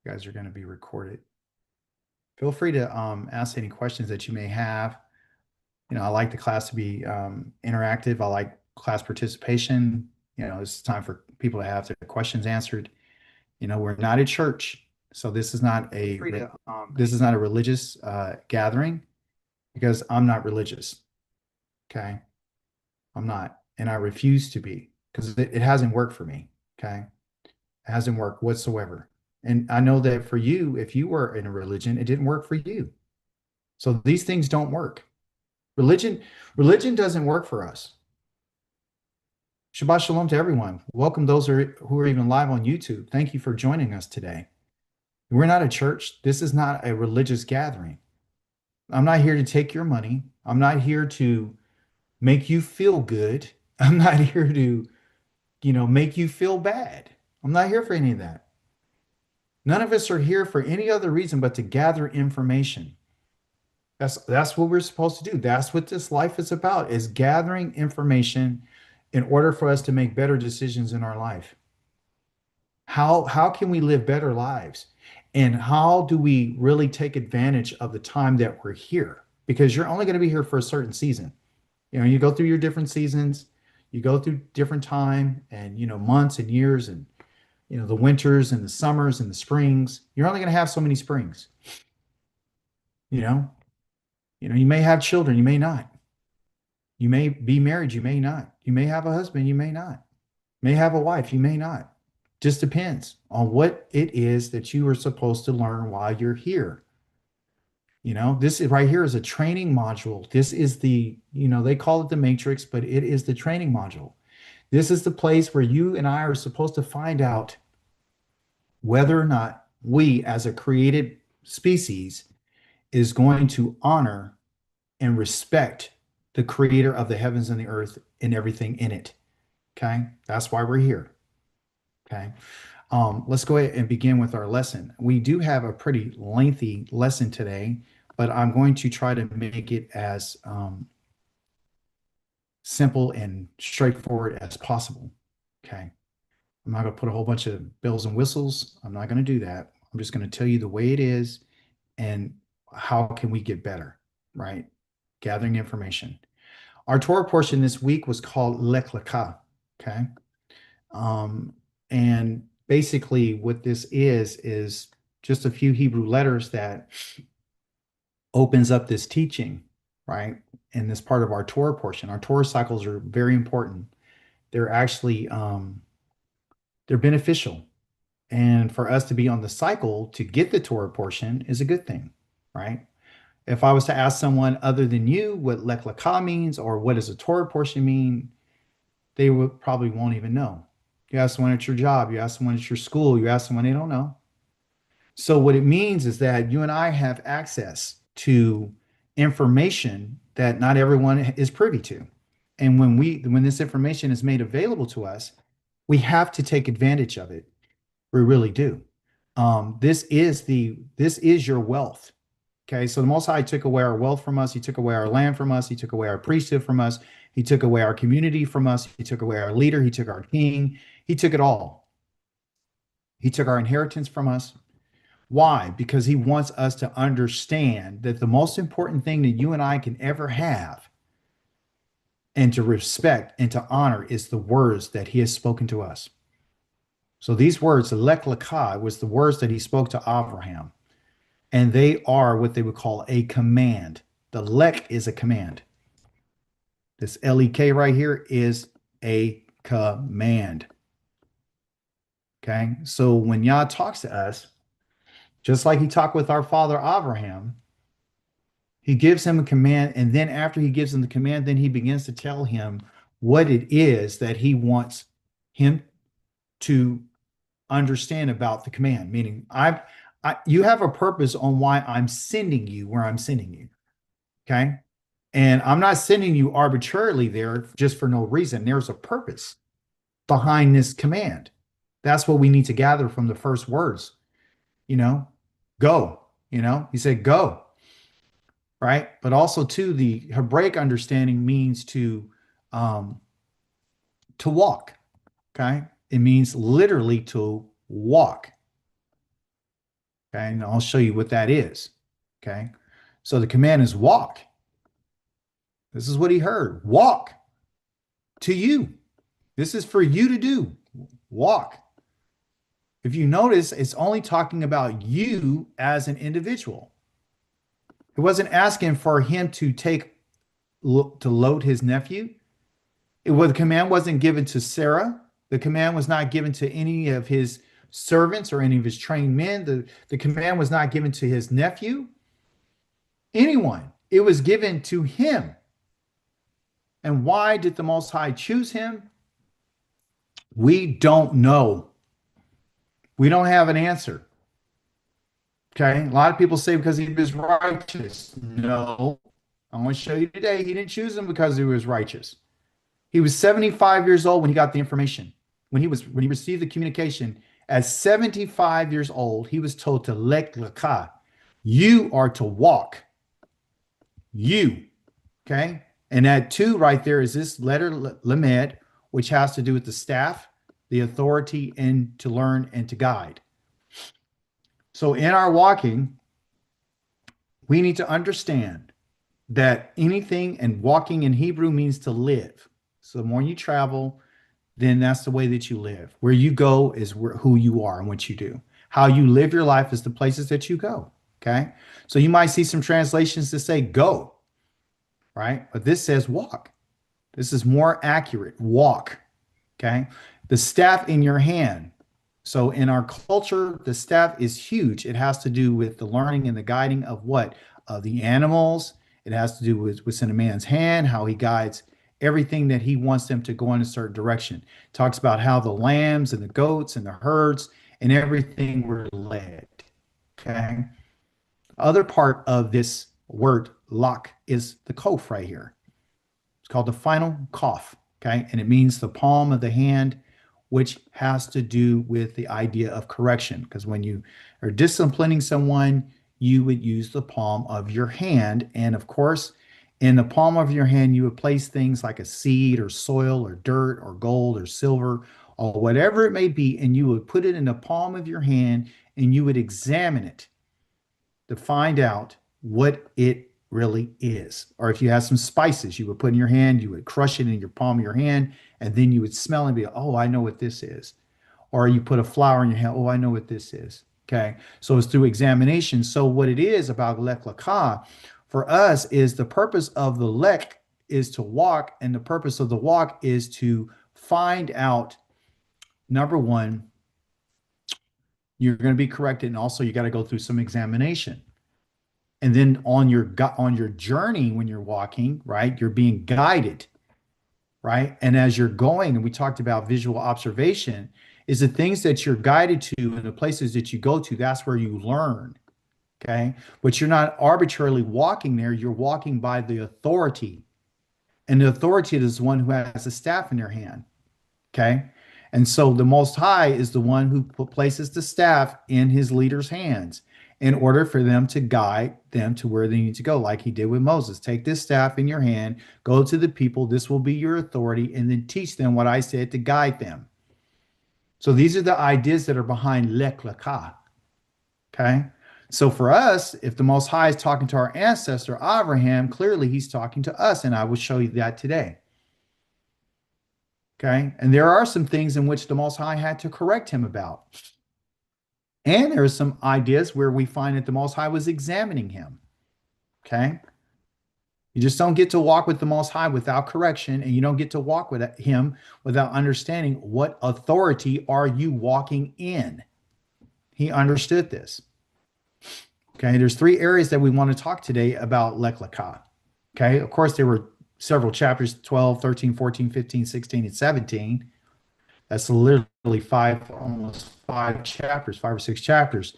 You guys are going to be recorded. Feel free to ask any questions that you may have. I like the class to be interactive. I like class participation. It's time for people to have their questions answered. We're not a church, so this is not a religious gathering because I'm not religious. Okay, I'm not, and I refuse to be because it hasn't worked for me. Okay, it hasn't worked whatsoever. And I know that for you, if you were in a religion, it didn't work for you. So these things don't work. Religion, religion doesn't work for us. Shabbat shalom to everyone. Welcome those who are even live on YouTube. Thank you for joining us today. We're not a church. This is not a religious gathering. I'm not here to take your money. I'm not here to make you feel good. I'm not here to, make you feel bad. I'm not here for any of that. None of us are here for any other reason but to gather information. That's what we're supposed to do. That's what this life is about, is gathering information in order for us to make better decisions in our life. How can we live better lives? And how do we really take advantage of the time that we're here? Because you're only going to be here for a certain season. You go through your different seasons, you go through different time and months and years and the winters and the summers and the springs. You're only going to have so many springs. You know, you may have children, you may not. You may be married, you may not. You may have a husband, you may not. May have a wife, you may not. Just depends on what it is that you are supposed to learn while you're here. This is right here is a training module. This is they call it the matrix, but it is the training module. This is the place where you and I are supposed to find out whether or not we, as a created species, is going to honor and respect the creator of the heavens and the earth and everything in it. Okay. That's why we're here. Okay. Let's go ahead and begin with our lesson. We do have a pretty lengthy lesson today, but I'm going to try to make it as simple and straightforward as possible. Okay. I'm not going to put a whole bunch of bells and whistles. I'm not going to do that. I'm just going to tell you the way it is and how can we get better, right? Gathering information. Our Torah portion this week was called Lech Lecha, okay? And basically what this is just a few Hebrew letters that opens up this teaching, right? In this part of our Torah portion. Our Torah cycles are very important. They're actually they're beneficial. And for us to be on the cycle to get the Torah portion is a good thing, right? If I was to ask someone other than you what Lech Lecha means or what does a Torah portion mean, they would probably won't even know. You ask someone at your job, you ask someone at your school, you ask someone, they don't know. So what it means is that you and I have access to information that not everyone is privy to. And when this information is made available to us, we have to take advantage of it. We really do. This is your wealth. Okay, so the Most High took away our wealth from us. He took away our land from us. He took away our priesthood from us. He took away our community from us. He took away our leader. He took our king. He took it all. He took our inheritance from us. Why? Because he wants us to understand that the most important thing that you and I can ever have and to respect and to honor is the words that he has spoken to us. So these words, Lech Lecha, was the words that he spoke to Avraham. And they are what they would call a command. The lek is a command. This L-E-K right here is a command. Okay. So when Yah talks to us, just like he talked with our father Avraham, he gives him a command. And then after he gives him the command, then he begins to tell him what it is that he wants him to understand about the command. Meaning, you have a purpose on why I'm sending you where I'm sending you. Okay. And I'm not sending you arbitrarily there just for no reason. There's a purpose behind this command. That's what we need to gather from the first words. Go. He said, go. Right. But also, too, the Hebraic understanding means to walk. Okay. It means literally to walk. Okay, and I'll show you what that is. Okay, so the command is walk. This is what he heard. Walk to you. This is for you to do. Walk. If you notice, it's only talking about you as an individual. It wasn't asking for him to load his nephew. The command wasn't given to Sarah. The command was not given to any of his servants or any of his trained men. The command was not given to his nephew, anyone. It was given to him. And why did the Most High choose him? We don't know. We don't have an answer. Okay. A lot of people say because he was righteous. No. I'm going to show you today. He didn't choose him because he was righteous. He was 75 years old when he got the information. When he received the communication, at 75 years old, he was told to lek laka. You are to walk. You. Okay. And that two right there is this letter lamed, which has to do with the staff, the authority, and to learn and to guide. So in our walking, we need to understand that anything, and walking in Hebrew means to live. So the more you travel, then that's the way that you live. Where you go is who you are and what you do. How you live your life is the places that you go. Okay. So you might see some translations that say go, right? But this says walk. This is more accurate. Walk. Okay. The staff in your hand. So in our culture, the staff is huge. It has to do with the learning and the guiding of what? Of the animals. It has to do with what's in a man's hand, how he guides everything that he wants them to go in a certain direction. It talks about how the lambs and the goats and the herds and everything were led. Okay. Other part of this word lock is the kof right here. It's called the final kof. Okay. And it means the palm of the hand, which has to do with the idea of correction. Because when you are disciplining someone, you would use the palm of your hand. And of course, in the palm of your hand, you would place things like a seed or soil or dirt or gold or silver or whatever it may be. And you would put it in the palm of your hand and you would examine it to find out what it really is. Or if you have some spices you would put in your hand, you would crush it in your palm of your hand, and then you would smell and be, oh, I know what this is. Or you put a flower in your hand, oh, I know what this is. Okay. So it's through examination. So what it is about lek lakah for us is the purpose of the lek is to walk, and the purpose of the walk is to find out, number one, you're going to be corrected, and also you got to go through some examination. And then on your journey when you're walking, right, you're being guided, right? And as you're going, and we talked about visual observation, is the things that you're guided to and the places that you go to, that's where you learn, okay? But you're not arbitrarily walking there. You're walking by the authority. And the authority is the one who has a staff in their hand, okay? And so the Most High is the one who places the staff in his leader's hands in order for them to guide them to where they need to go, like he did with Moses. Take this staff in your hand, go to the people, this will be your authority, and then teach them what I said to guide them. So these are the ideas that are behind lek lakah. Okay? So for us, if the Most High is talking to our ancestor, Avraham, clearly he's talking to us, and I will show you that today. Okay? And there are some things in which the Most High had to correct him about. And there are some ideas where we find that the Most High was examining him. Okay? You just don't get to walk with the Most High without correction, and you don't get to walk with him without understanding what authority are you walking in. He understood this. Okay, there's three areas that we want to talk today about lek lakah. Okay, of course, there were several chapters, 12, 13, 14, 15, 16, and 17. That's literally almost five chapters, 5 or 6 chapters.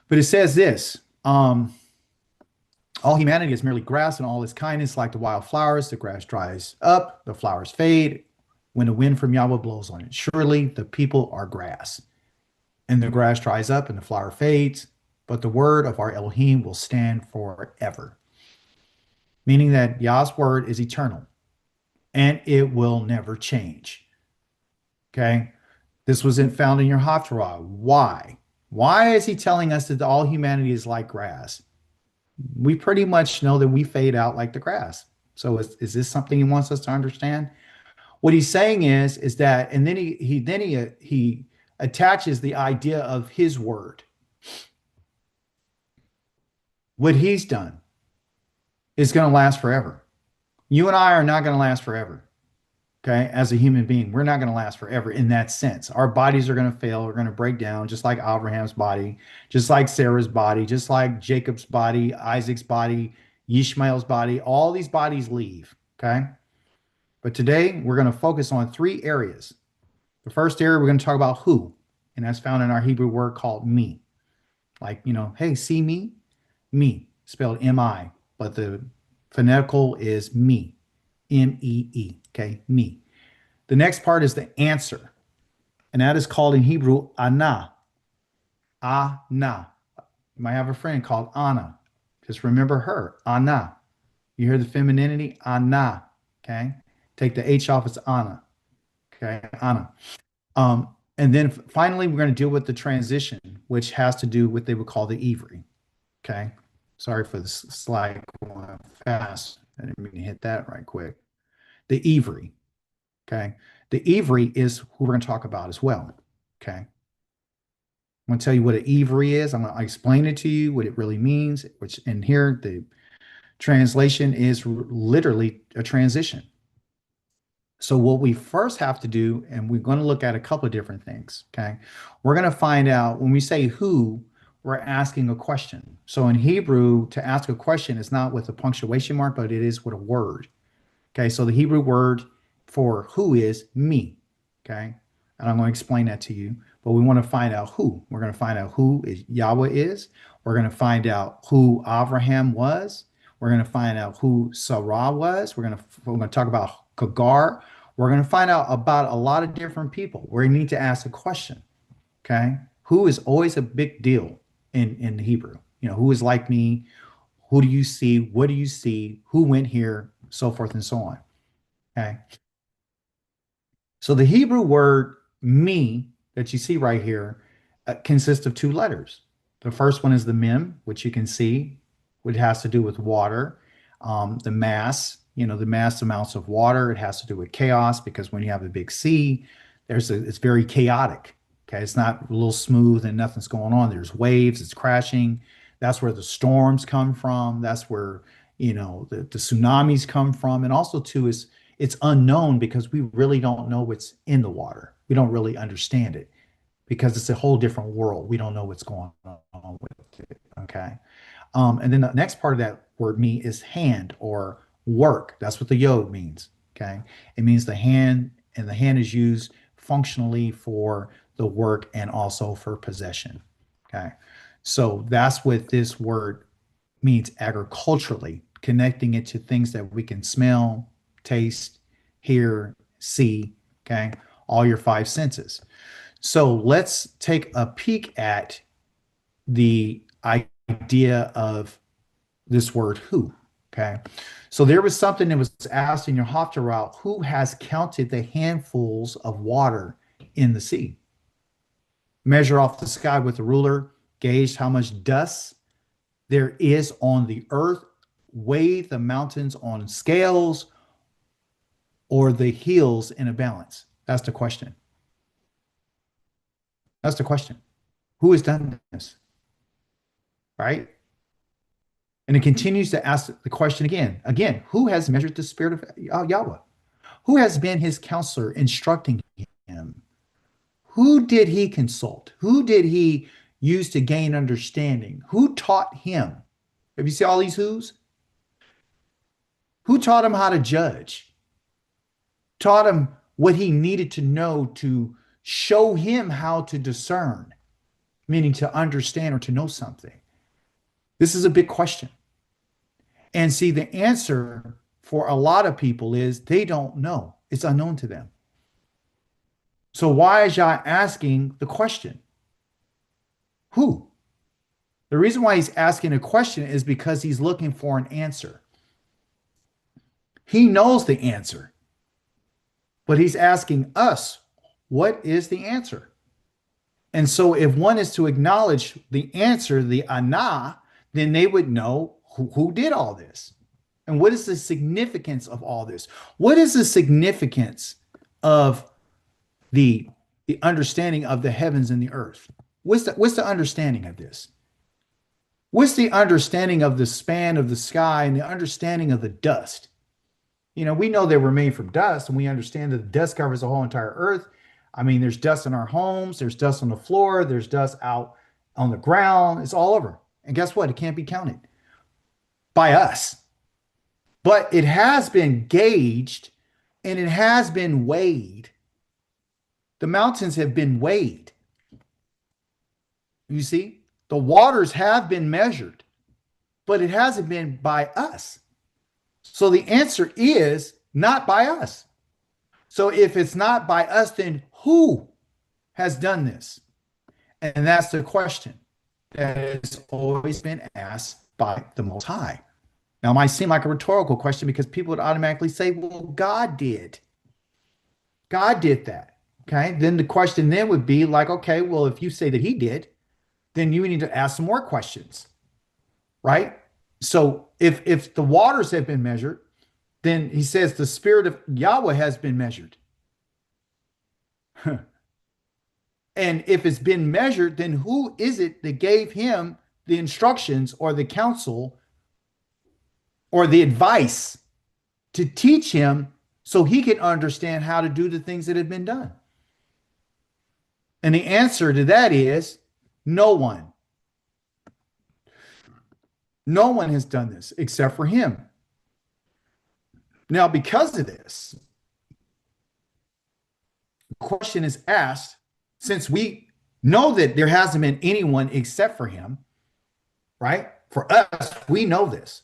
But it says this, all humanity is merely grass, and all its kindness like the wild flowers. The grass dries up, the flowers fade when the wind from Yahweh blows on it. Surely the people are grass, and the grass dries up and the flower fades, but the word of our Elohim will stand forever. Meaning that Yah's word is eternal, and it will never change. Okay? This wasn't found in your Haftarah. Why? Why is he telling us that all humanity is like grass? We pretty much know that we fade out like the grass. So is this something he wants us to understand? What he's saying is that, and then he attaches the idea of his word. What he's done is going to last forever. You and I are not going to last forever. Okay, as a human being, we're not going to last forever in that sense. Our bodies are going to fail, we're going to break down, just like Abraham's body, just like Sarah's body, just like Jacob's body, Isaac's body, Ishmael's body. All these bodies leave. Okay, but today we're going to focus on three areas. The first area we're going to talk about who, and that's found in our Hebrew word called me. Like, hey, see me? Me, spelled M-I, but the phonetical is me, M-E-E, okay, me. The next part is the answer, and that is called in Hebrew ana. Ana. You might have a friend called Anna. Just remember her, Anna. You hear the femininity? Anna. Okay. Take the H off, it's Anna. Okay. Anna. And then finally, we're going to deal with the transition, which has to do with what they would call the Ivri. Okay. Sorry for the slide going fast. I didn't mean to hit that right quick. The Ivri. Okay. The Ivri is who we're going to talk about as well. Okay. I'm going to tell you what an Ivri is. I'm going to explain it to you, what it really means, which in here, the translation is literally a transition. So what we first have to do, and we're going to look at a couple of different things, okay? We're going to find out when we say who, we're asking a question. So in Hebrew, to ask a question is not with a punctuation mark, but it is with a word. Okay, so the Hebrew word for who is me. Okay, and I'm going to explain that to you. But we want to find out who. We're going to find out who is Yahweh is. We're going to find out who Avraham was. We're going to find out who Sarah was. We're going to talk about Hagar. We're going to find out about a lot of different people. We need to ask a question. Okay, who is always a big deal in Hebrew. Who is like me? Who do you see? What do you see? Who went here? So forth and so on. Okay. So the Hebrew word me that you see right here consists of two letters. The first one is the mem, which you can see, which has to do with water. The mass, the mass amounts of water. It has to do with chaos because when you have a big sea, it's very chaotic. Okay. It's not a little smooth and nothing's going on. There's waves, it's crashing. That's where the storms come from. That's where, the tsunamis come from. And also, too, it's unknown because we really don't know what's in the water. We don't really understand it because it's a whole different world. We don't know what's going on with it. Okay. And then the next part of that word me is hand or work. That's what the yod means. Okay. It means the hand, and the hand is used functionally for the work and also for possession. Okay. So that's what this word means agriculturally, connecting it to things that we can smell, taste, hear, see, okay? All your five senses. So let's take a peek at the idea of this word who, okay? So there was something that was asked in your Haftarah, who has counted the handfuls of water in the sea? Measure off the sky with a ruler, gauge how much dust there is on the earth, weigh the mountains on scales, or the hills in a balance? That's the question. That's the question. Who has done this? Right? And it continues to ask the question again. Again, who has measured the spirit of Yahweh? Who has been his counselor instructing him? Who did he consult? Who did he use to gain understanding? Who taught him? Have you seen all these who's? Who taught him how to judge? Taught him what he needed to know to show him how to discern, meaning to understand or to know something. This is a big question. And see, the answer for a lot of people is they don't know. It's unknown to them. So why is Yah asking the question? Who? The reason why he's asking a question is because he's looking for an answer. He knows the answer, but he's asking us, what is the answer? And so if one is to acknowledge the answer, the ana, then they would know who did all this. And what is the significance of all this? What is the significance of the, the understanding of the heavens and the earth? What's the understanding of this? What's the understanding of the span of the sky and the understanding of the dust? You know, we know they were made from dust, and we understand that the dust covers the whole entire earth. I mean, there's dust in our homes, there's dust on the floor, there's dust out on the ground. It's all over. And guess what? It can't be counted by us. But it has been gauged and it has been weighed. The mountains have been weighed. You see, the waters have been measured, but it hasn't been by us. So the answer is not by us. So if it's not by us, then who has done this? And that's the question that has always been asked by the Most High. Now, it might seem like a rhetorical question because people would automatically say, well, God did. God did that. Okay. Then the question then would be like, okay, well, if you say that he did, then you need to ask some more questions, right? So if the waters have been measured, then he says the spirit of Yahweh has been measured. And if it's been measured, then who is it that gave him the instructions or the counsel or the advice to teach him so he can understand how to do the things that have been done? And the answer to that is no one. No one has done this except for him. Now, because of this, the question is asked, since we know that there hasn't been anyone except for him, right? For us, we know this.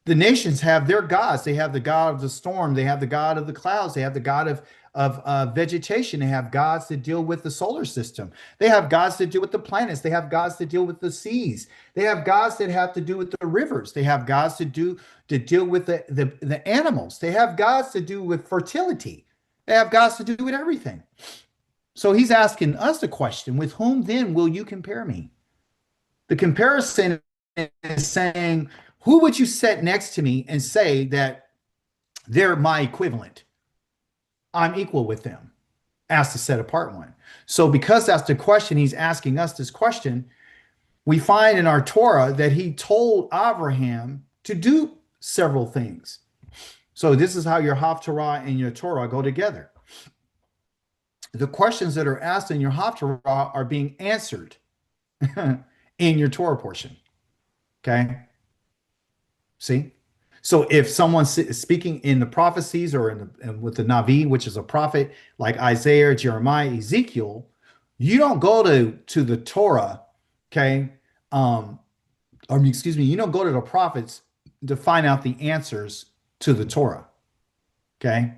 The nations have their gods. They have the God of the storm. They have the God of the clouds. They have the God of vegetation. They have gods that deal with the solar system. They have gods that deal with the planets. They have gods that deal with the seas. They have gods that have to do with the rivers. They have gods to deal with the animals. They have gods to do with fertility. They have gods to do with everything. So he's asking us the question, with whom then will you compare me? The comparison is saying, who would you set next to me and say that they're my equivalent? I'm equal with them. Ask the set apart one. So because that's the question, he's asking us this question, we find in our Torah that he told Avraham to do several things. So this is how your Haftarah and your Torah go together. The questions that are asked in your Haftarah are being answered in your Torah portion. Okay? See? So if someone's speaking in the prophecies or with the Navi, which is a prophet like Isaiah, Jeremiah, Ezekiel, you don't go to the Torah, okay? You don't go to the prophets to find out the answers to the Torah, okay?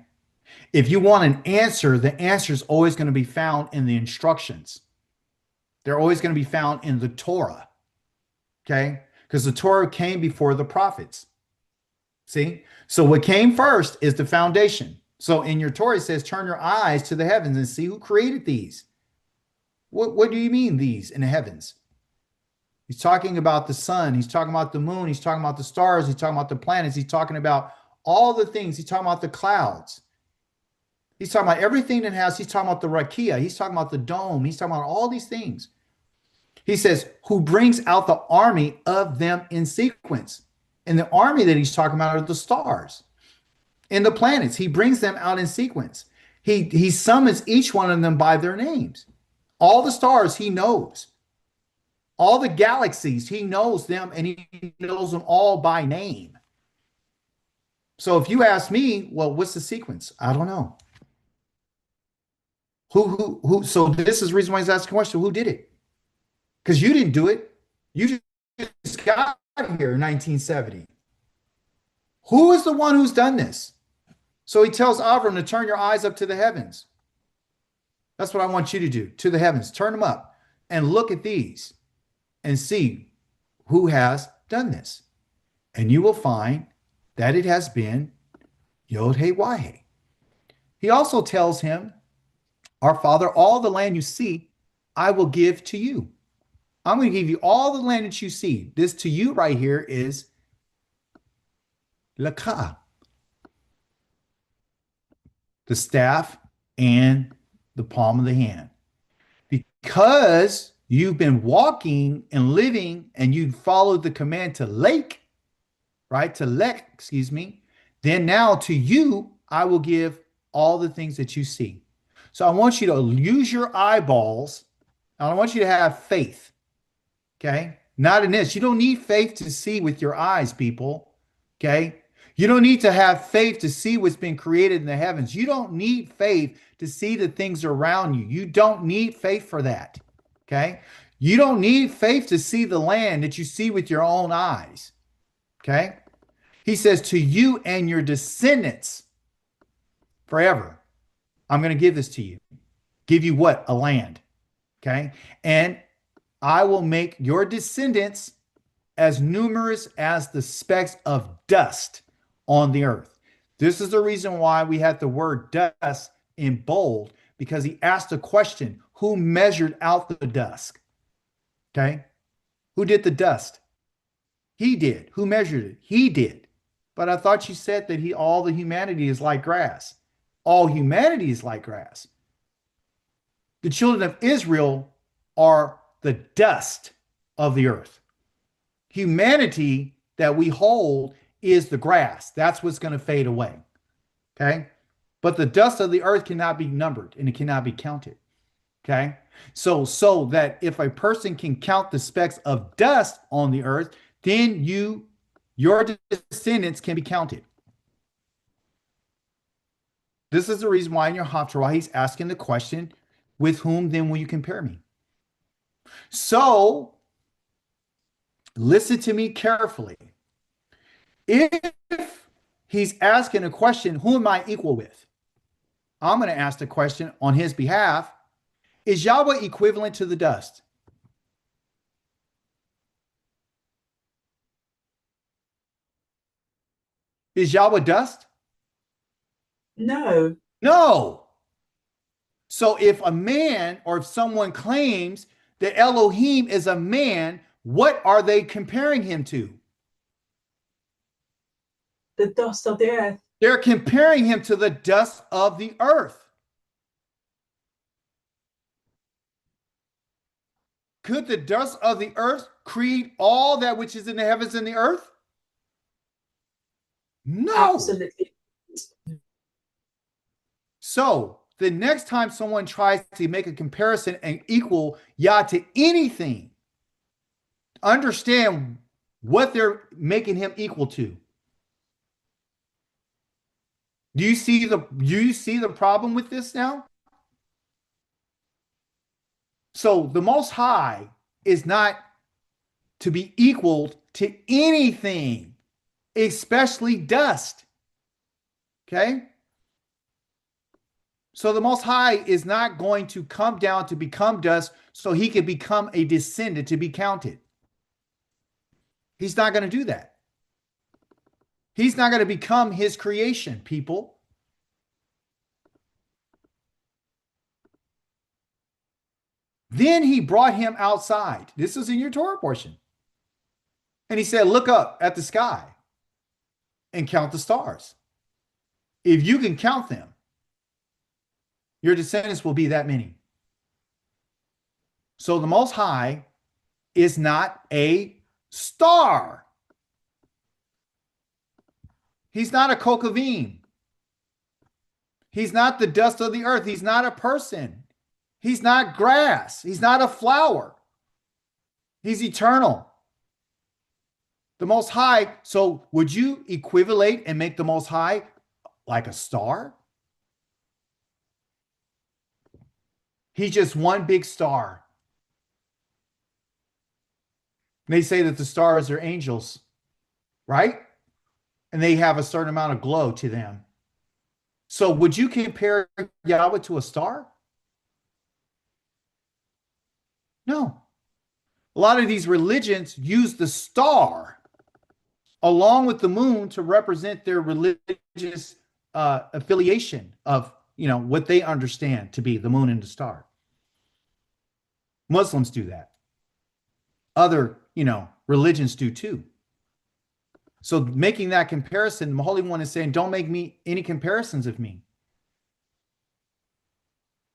If you want an answer, the answer is always going to be found in the instructions. They're always going to be found in the Torah, okay? Because the Torah came before the prophets. See? So what came first is the foundation. So in your Torah, it says, turn your eyes to the heavens and see who created these. What do you mean these in the heavens? He's talking about the sun. He's talking about the moon. He's talking about the stars. He's talking about the planets. He's talking about all the things. He's talking about the clouds. He's talking about everything that has. He's talking about the rakia. He's talking about the dome. He's talking about all these things. He says, who brings out the army of them in sequence. And the army that he's talking about are the stars and the planets. He brings them out in sequence. He summons each one of them by their names. All the stars he knows. All the galaxies, he knows them, and he knows them all by name. So if you ask me, well, what's the sequence? I don't know. Who? So this is the reason why he's asking the question, who did it? Because you didn't do it. You just got here in 1970. Who is the one who's done this? So he tells Avram to turn your eyes up to the heavens. That's what I want you to do, to the heavens. Turn them up and look at these and see who has done this. And you will find that it has been Yod-Heh-Wah-Heh. He also tells him, our father, all the land you see I will give to you. I'm going to give you all the land that you see. This to you right here is laka, the staff and the palm of the hand. Because you've been walking and living and you followed the command to lake, right? To lek, excuse me. Then now to you, I will give all the things that you see. So I want you to use your eyeballs. I want you to have faith. Okay. Not in this. You don't need faith to see with your eyes, people. Okay. You don't need to have faith to see what's been created in the heavens. You don't need faith to see the things around you. You don't need faith for that. Okay. You don't need faith to see the land that you see with your own eyes. Okay. He says, to you and your descendants forever, I'm going to give this to you. Give you what? A land. Okay. And I will make your descendants as numerous as the specks of dust on the earth. This is the reason why we had the word dust in bold, because he asked a question: who measured out the dust? Okay. Who did the dust? He did. Who measured it? He did. But I thought you said that all the humanity is like grass. All humanity is like grass. The children of Israel are the dust of the earth. Humanity that we hold is the grass. That's what's going to fade away. Okay. But the dust of the earth cannot be numbered and it cannot be counted. Okay. So that if a person can count the specks of dust on the earth, then your descendants can be counted. This is the reason why in your Haftarah he's asking the question, with whom then will you compare me? So listen to me carefully. If he's asking a question, who am I equal with? I'm going to ask the question on his behalf. Is Yahweh equivalent to the dust? Is Yahweh dust? No. No. So if a man or if someone claims that Elohim is a man, what are they comparing him to? The dust of the earth. They're comparing him to the dust of the earth. Could the dust of the earth create all that which is in the heavens and the earth? No. Absolutely. So the next time someone tries to make a comparison and equal Yah to anything, understand what they're making him equal to. Do you see the problem with this now? So the Most High is not to be equaled to anything, especially dust. Okay? So the Most High is not going to come down to become dust so he can become a descendant to be counted. He's not going to do that. He's not going to become his creation, people. Then he brought him outside. This is in your Torah portion. And he said, look up at the sky and count the stars. If you can count them, your descendants will be that many. So the Most High is not a star. He's not a kokavim. He's not the dust of the earth. He's not a person. He's not grass. He's not a flower. He's eternal. The Most High. So would you equivalate and make the Most High like a star? He's just one big star. They say that the stars are angels, right? And they have a certain amount of glow to them. So would you compare Yahweh to a star? No. A lot of these religions use the star along with the moon to represent their religious affiliation of, what they understand to be the moon and the star. Muslims do that. Other, religions do too. So making that comparison, the Holy One is saying, don't make me any comparisons of me.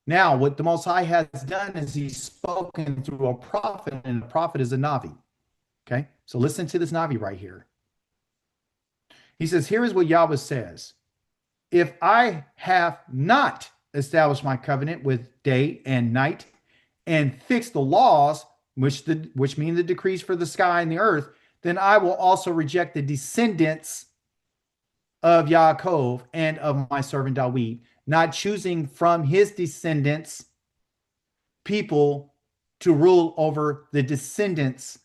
Now, what the Most High has done is he's spoken through a prophet, and the prophet is a Navi. Okay. So listen to this Navi right here. He says, here is what Yahweh says. If I have not established my covenant with day and night and fixed the laws, which mean the decrees for the sky and the earth, then I will also reject the descendants of Yaakov and of my servant Dawid, not choosing from his descendants people to rule over the descendants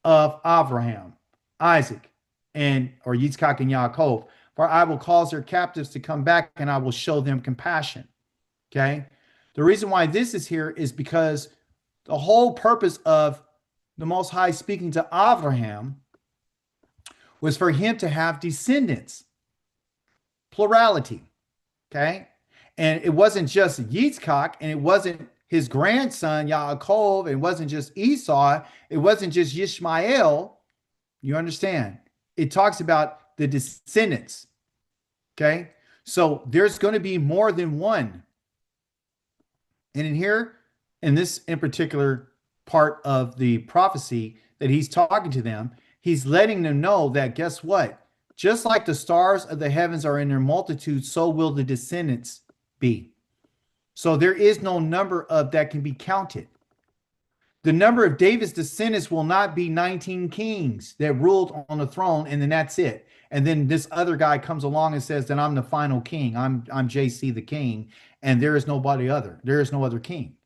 of Avraham, Isaac, or Yitzchak and Yaakov. For I will cause their captives to come back and I will show them compassion. Okay. The reason why this is here is because the whole purpose of the Most High speaking to Avraham was for him to have descendants, plurality. Okay. And it wasn't just Yitzchak, and it wasn't his grandson Yaakov, it wasn't just Esau, it wasn't just Yishmael. You understand? It talks about the descendants. Okay. So there's going to be more than one. And in this in particular part of the prophecy that he's talking to them, he's letting them know that, guess what? Just like the stars of the heavens are in their multitude, so will the descendants be. So there is no number of that can be counted. The number of David's descendants will not be 19 kings that ruled on the throne, and then that's it. And then this other guy comes along and says that I'm the final king. I'm JC the king, and there is nobody other. There is no other king.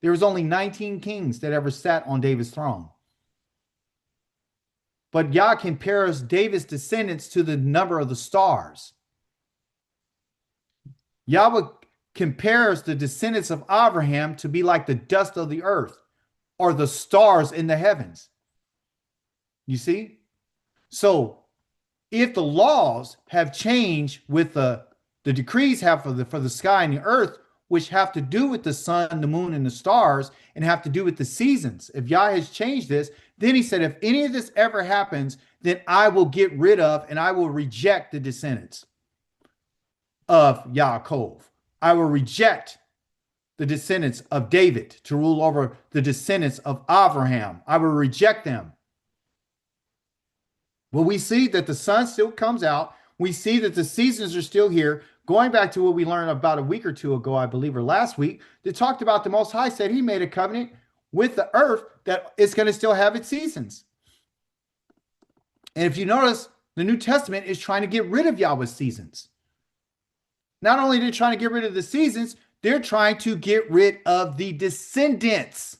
There was only 19 kings that ever sat on David's throne. But Yah compares David's descendants to the number of the stars. Yahweh compares the descendants of Abraham to be like the dust of the earth or the stars in the heavens. You see? So if the laws have changed with the decrees have for the sky and the earth, which have to do with the sun, the moon, and the stars, and have to do with the seasons, if Yah has changed this, then he said, if any of this ever happens, then I will get rid of and I will reject the descendants of Yaakov. I will reject the descendants of David to rule over the descendants of Avraham. I will reject them. Well, we see that the sun still comes out. We see that the seasons are still here. Going back to what we learned about a week or two ago, I believe, or last week, that talked about the Most High said he made a covenant with the earth that it's going to still have its seasons. And if you notice, the New Testament is trying to get rid of Yahweh's seasons. Not only are they trying to get rid of the seasons, they're trying to get rid of the descendants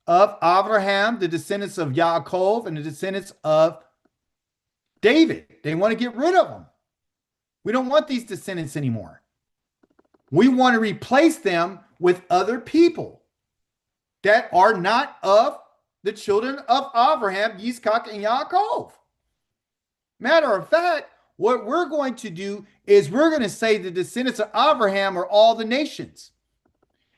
of Abraham, the descendants of Yaakov, and the descendants of David. They want to get rid of them. We don't want these descendants anymore. We want to replace them with other people that are not of the children of Abraham, Yitzchak, and Yaakov. Matter of fact, what we're going to do is we're going to say the descendants of Abraham are all the nations.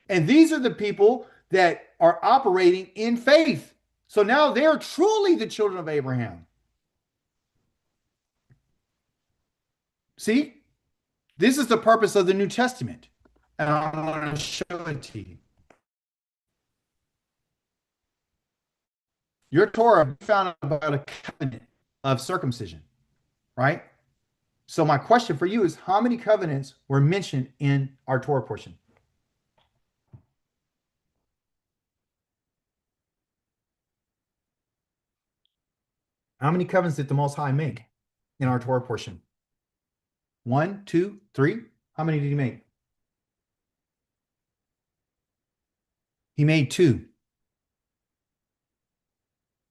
And these are the people that are operating in faith. So now they're truly the children of Abraham. See, this is the purpose of the New Testament. And I'm going to show it to you. Your Torah found about a covenant of circumcision, right? So my question for you is, how many covenants were mentioned in our Torah portion? How many covenants did the Most High make in our Torah portion? 1, 2, 3? How many did he make? He made 2.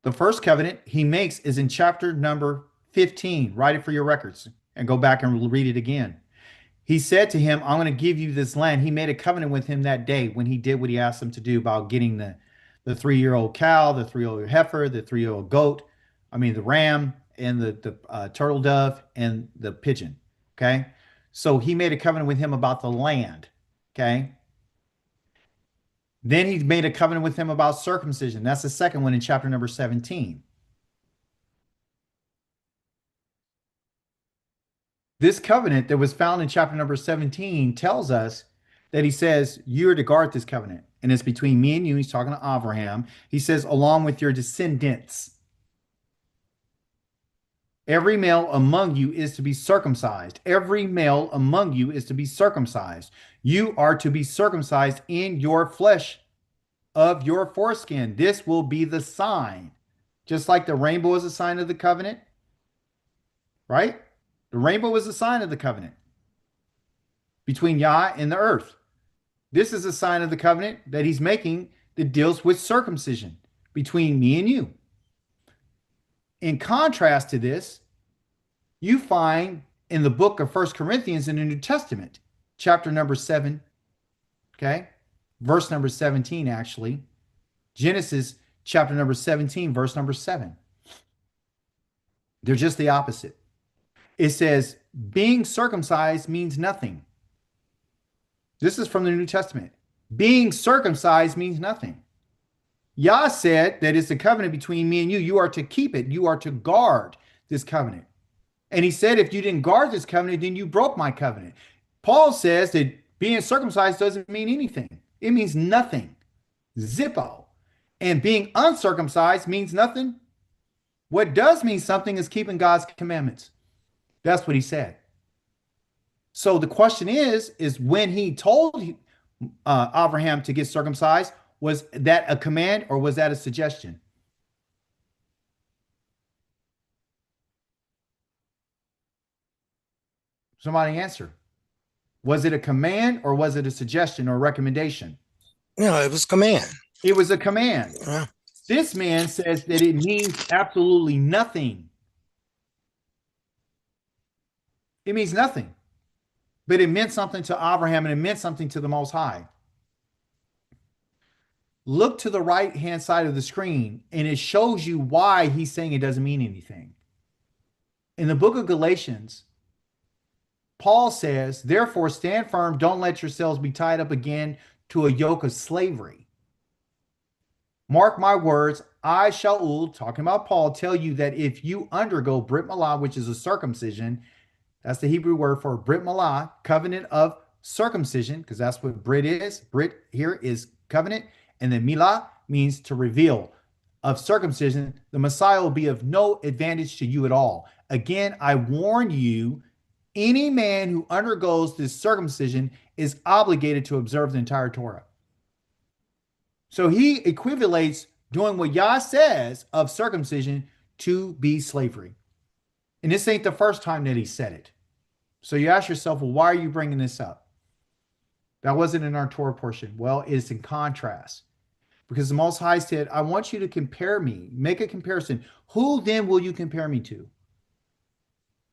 The first covenant he makes is in chapter number 15. Write it for your records and go back and read it again. He said to him, I'm going to give you this land. He made a covenant with him that day when he did what he asked him to do about getting the 3-year-old cow, the 3-year-old heifer, the 3-year-old goat, the ram, and the turtle dove, and the pigeon. Okay. So he made a covenant with him about the land. Okay. Then he made a covenant with him about circumcision. That's the second one in chapter number 17. This covenant that was found in chapter number 17 tells us that he says, you're to guard this covenant. And it's between me and you. He's talking to Avraham. He says, along with your descendants. Every male among you is to be circumcised. Every male among you is to be circumcised. You are to be circumcised in your flesh of your foreskin. This will be the sign. Just like the rainbow is a sign of the covenant, right? The rainbow is a sign of the covenant between Yah and the earth. This is a sign of the covenant that he's making that deals with circumcision between me and you. In contrast to this, you find in the book of 1 Corinthians in the New Testament, chapter number 7, okay, verse number 17, actually, Genesis chapter number 17, verse number 7. They're just the opposite. It says, being circumcised means nothing. This is from the New Testament. Being circumcised means nothing. Yah said that it's a covenant between me and you. You are to keep it. You are to guard this covenant. And he said, if you didn't guard this covenant, then you broke my covenant. Paul says that being circumcised doesn't mean anything. It means nothing. Zippo. And being uncircumcised means nothing. What does mean something is keeping God's commandments. That's what he said. So the question is when he told Abraham to get circumcised, was that a command or was that a suggestion? Somebody answer. Was it a command or was it a suggestion or a recommendation? No, it was command. It was a command. Yeah. This man says that it means absolutely nothing. It means nothing. But it meant something to Abraham and it meant something to the Most High. Look to the right-hand side of the screen and it shows you why he's saying it doesn't mean anything. In the book of Galatians, Paul says, therefore stand firm, don't let yourselves be tied up again to a yoke of slavery. Mark my words, I shall, talking about Paul, tell you that if you undergo Brit Milah, which is a circumcision, that's the Hebrew word for Brit Milah, covenant of circumcision, because that's what Brit is. Brit here is covenant, and then Milah means to reveal. Of circumcision, the Messiah will be of no advantage to you at all. Again, I warn you, any man who undergoes this circumcision is obligated to observe the entire Torah. So he equivalates doing what Yah says of circumcision to be slavery. And this ain't the first time that he said it. So you ask yourself, well, why are you bringing this up? That wasn't in our Torah portion. Well, it's in contrast. Because the Most High said, I want you to compare me, make a comparison. Who then will you compare me to?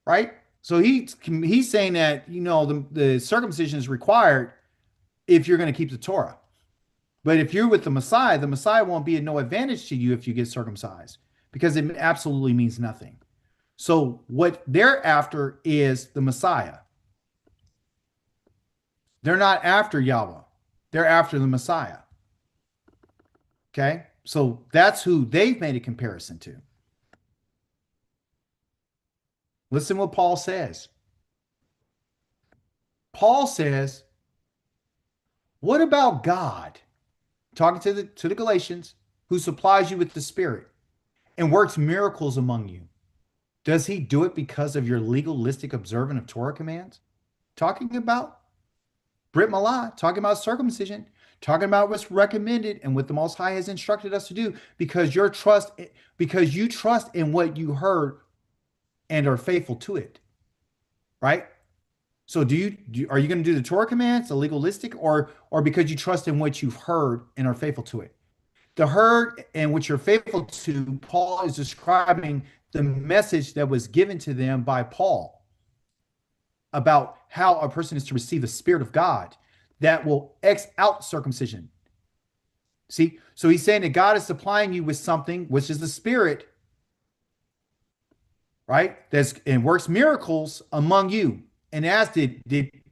Right? So he's saying that, you know, the circumcision is required if you're going to keep the Torah. But if you're with the Messiah won't be of no advantage to you if you get circumcised because it absolutely means nothing. So what they're after is the Messiah. They're not after Yahweh. They're after the Messiah. Okay? So that's who they've made a comparison to. Listen what Paul says. Paul says, what about God? Talking to the Galatians, who supplies you with the Spirit and works miracles among you. Does he do it because of your legalistic observance of Torah commands? Talking about Brit Milah, talking about circumcision, talking about what's recommended and what the Most High has instructed us to do because you trust in what you heard and are faithful to it. Right? So are you going to do the Torah commands, the legalistic, or because you trust in what you've heard and are faithful to it? The heard and what you're faithful to, Paul is describing the message that was given to them by Paul about how a person is to receive the Spirit of God that will X out circumcision. See, so he's saying that God is supplying you with something, which is the Spirit, right? And works miracles among you. And asked,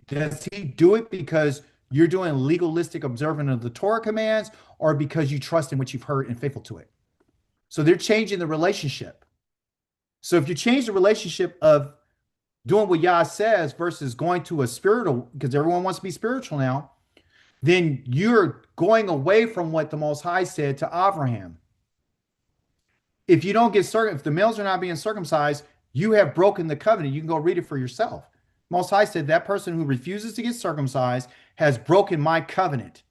does he do it because you're doing legalistic observance of the Torah commands, or because you trust in what you've heard and faithful to it. So they're changing the relationship. So if you change the relationship of doing what Yah says versus going to a spiritual, because everyone wants to be spiritual now, then you're going away from what the Most High said to Avraham. If you don't get if the males are not being circumcised, you have broken the covenant. You can go read it for yourself. Most High said that person who refuses to get circumcised has broken my covenant.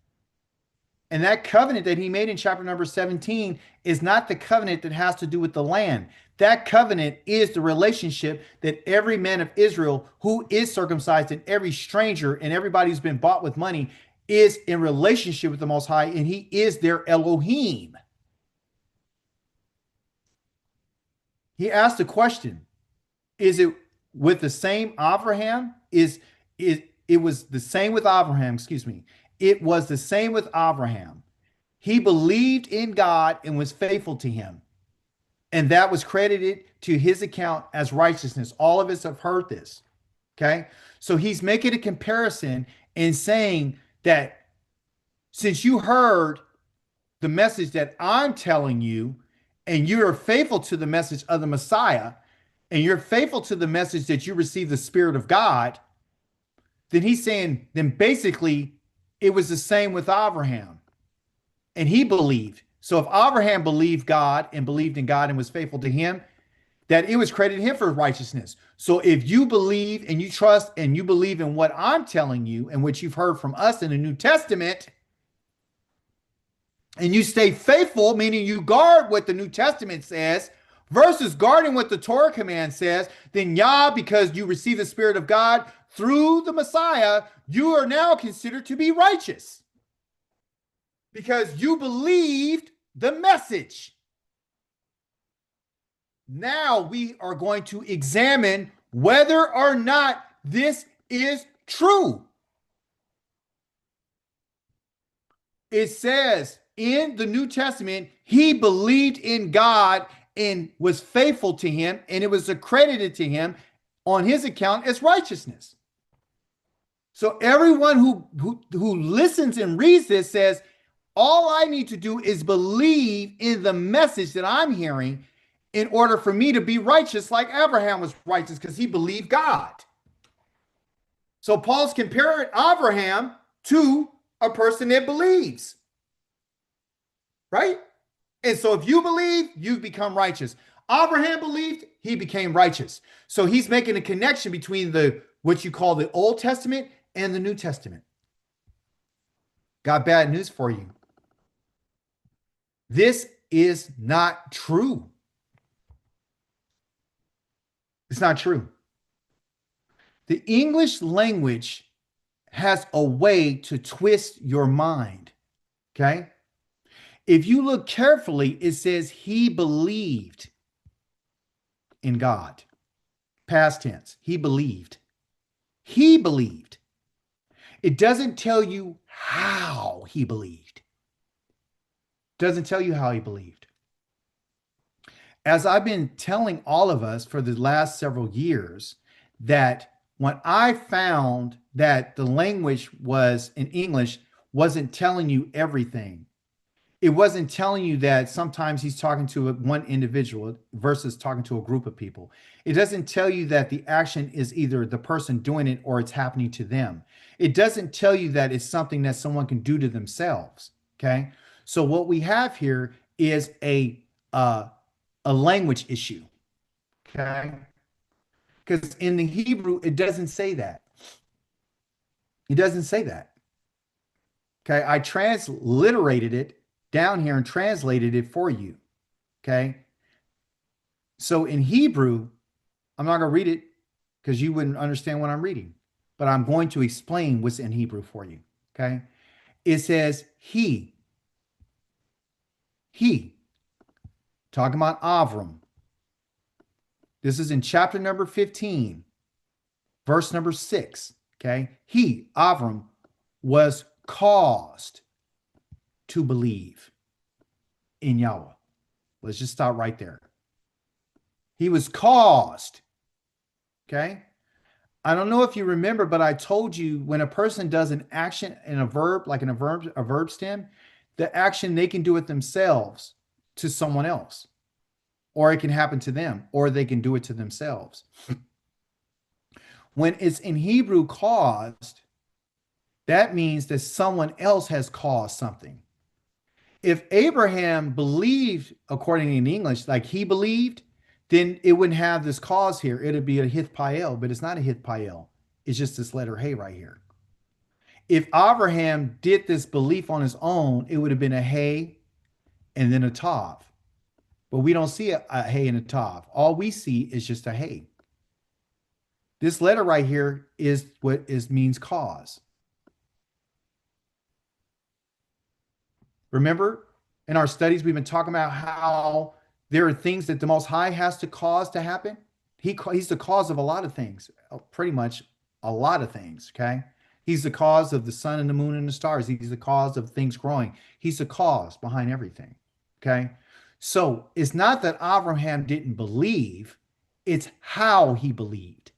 And that covenant that he made in chapter number 17 is not the covenant that has to do with the land. That covenant is the relationship that every man of Israel who is circumcised and every stranger and everybody who's been bought with money is in relationship with the Most High, and he is their Elohim. He asked the question, is it with the same Avraham? It was the same with Avraham, excuse me. It was the same with Avraham. He believed in God and was faithful to him. And that was credited to his account as righteousness. All of us have heard this. Okay. So he's making a comparison and saying that since you heard the message that I'm telling you, and you're faithful to the message of the Messiah, and you're faithful to the message that you receive the Spirit of God, then he's saying, then basically it was the same with Abraham. And he believed. So if Abraham believed God and believed in God and was faithful to him, that it was credited him for righteousness. So if you believe and you trust and you believe in what I'm telling you and what you've heard from us in the New Testament, and you stay faithful, meaning you guard what the New Testament says versus guarding what the Torah command says, then Yah, because you receive the Spirit of God through the Messiah, you are now considered to be righteous because you believed the message. Now we are going to examine whether or not this is true. It says in the New Testament, he believed in God and was faithful to him, and it was accredited to him on his account as righteousness. So everyone who listens and reads this says, all I need to do is believe in the message that I'm hearing in order for me to be righteous like Abraham was righteous because he believed God. So Paul's comparing Abraham to a person that believes. Right? And so if you believe, you become righteous. Abraham believed, he became righteous. So he's making a connection between what you call the Old Testament and the New Testament. Got bad news for you. This is not true. It's not true. The English language has a way to twist your mind. Okay? If you look carefully, it says he believed in God. Past tense. He believed. He believed. It doesn't tell you how he believed. It doesn't tell you how he believed. As I've been telling all of us for the last several years, that when I found that the language was in English wasn't telling you everything, it wasn't telling you that sometimes he's talking to one individual versus talking to a group of people. It doesn't tell you that the action is either the person doing it or it's happening to them. It doesn't tell you that it's something that someone can do to themselves. Okay. So what we have here is a language issue. Okay. Because in the Hebrew, it doesn't say that. It doesn't say that. Okay. I transliterated it down here and translated it for you. Okay. So in Hebrew, I'm not going to read it because you wouldn't understand what I'm reading, but I'm going to explain what's in Hebrew for you. Okay. It says he, talking about Avram. This is in chapter number 15, verse number 6. Okay. He, Avram, was caused to believe in Yahweh. Let's just stop right there. He was caused. Okay. I don't know if you remember, but I told you when a person does an action in a verb, like in a verb stem, the action they can do it themselves to someone else, or it can happen to them, or they can do it to themselves. When it's in Hebrew caused, that means that someone else has caused something. If Abraham believed, according in English, like he believed, then it wouldn't have this cause here. It'd be a hithpael, but it's not a hithpael. It's just this letter hey right here. If Abraham did this belief on his own, it would have been a hey and then a tav. But we don't see a hey and a tav. All we see is just a hey. This letter right here is what is means cause. Remember, in our studies, we've been talking about how there are things that the Most High has to cause to happen. He's the cause of a lot of things, pretty much a lot of things, okay? He's the cause of the sun and the moon and the stars. He's the cause of things growing. He's the cause behind everything, okay? So it's not that Avraham didn't believe, it's how he believed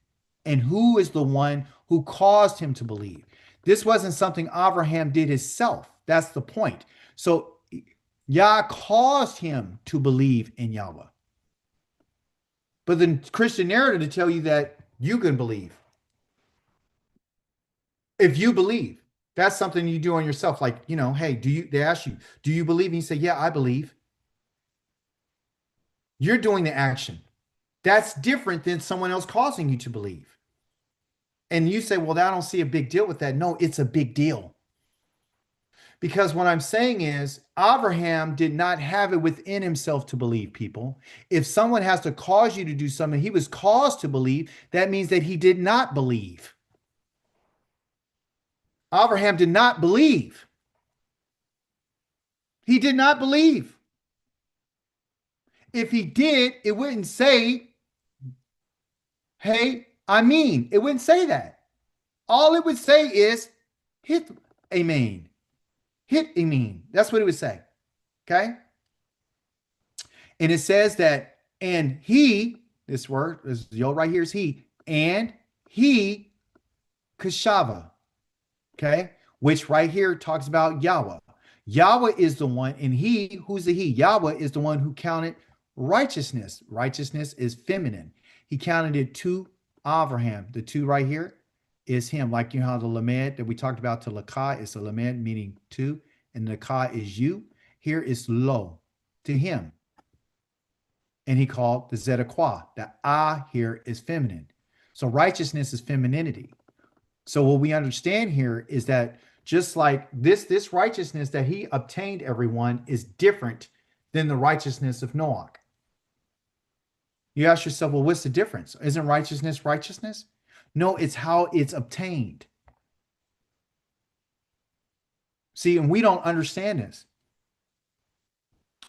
and who is the one who caused him to believe. This wasn't something Avraham did himself. That's the point. So Yah caused him to believe in Yahweh. But the Christian narrative to tell you that you can believe. If you believe, that's something you do on yourself. Like, you know, hey, they ask you, do you believe? And you say, yeah, I believe. You're doing the action. That's different than someone else causing you to believe. And you say, well, I don't see a big deal with that. No, it's a big deal. Because what I'm saying is, Abraham did not have it within himself to believe, people. If someone has to cause you to do something, he was caused to believe, that means that he did not believe. Abraham did not believe. He did not believe. If he did, it wouldn't say, hey, I mean, it wouldn't say that. All it would say is, hit amen. Hit amen. That's what it would say. Okay. And it says that, and he, this word, this yod right here is he, and he kashava. Okay. Which right here talks about Yahweh. Yahweh is the one, and he, who's the he? Yahweh is the one who counted righteousness. Righteousness is feminine. He counted it to Avraham. The two right here is him. Like you know how the lamed that we talked about to lakah is a lamed meaning two, and nakah is you. Here is lo, to him. And he called the zedekah. The ah here is feminine. So righteousness is femininity. So what we understand here is that just like this righteousness that he obtained, everyone, is different than the righteousness of Noah. You ask yourself, well, what's the difference? Isn't righteousness righteousness? No, it's how it's obtained. See, and we don't understand this.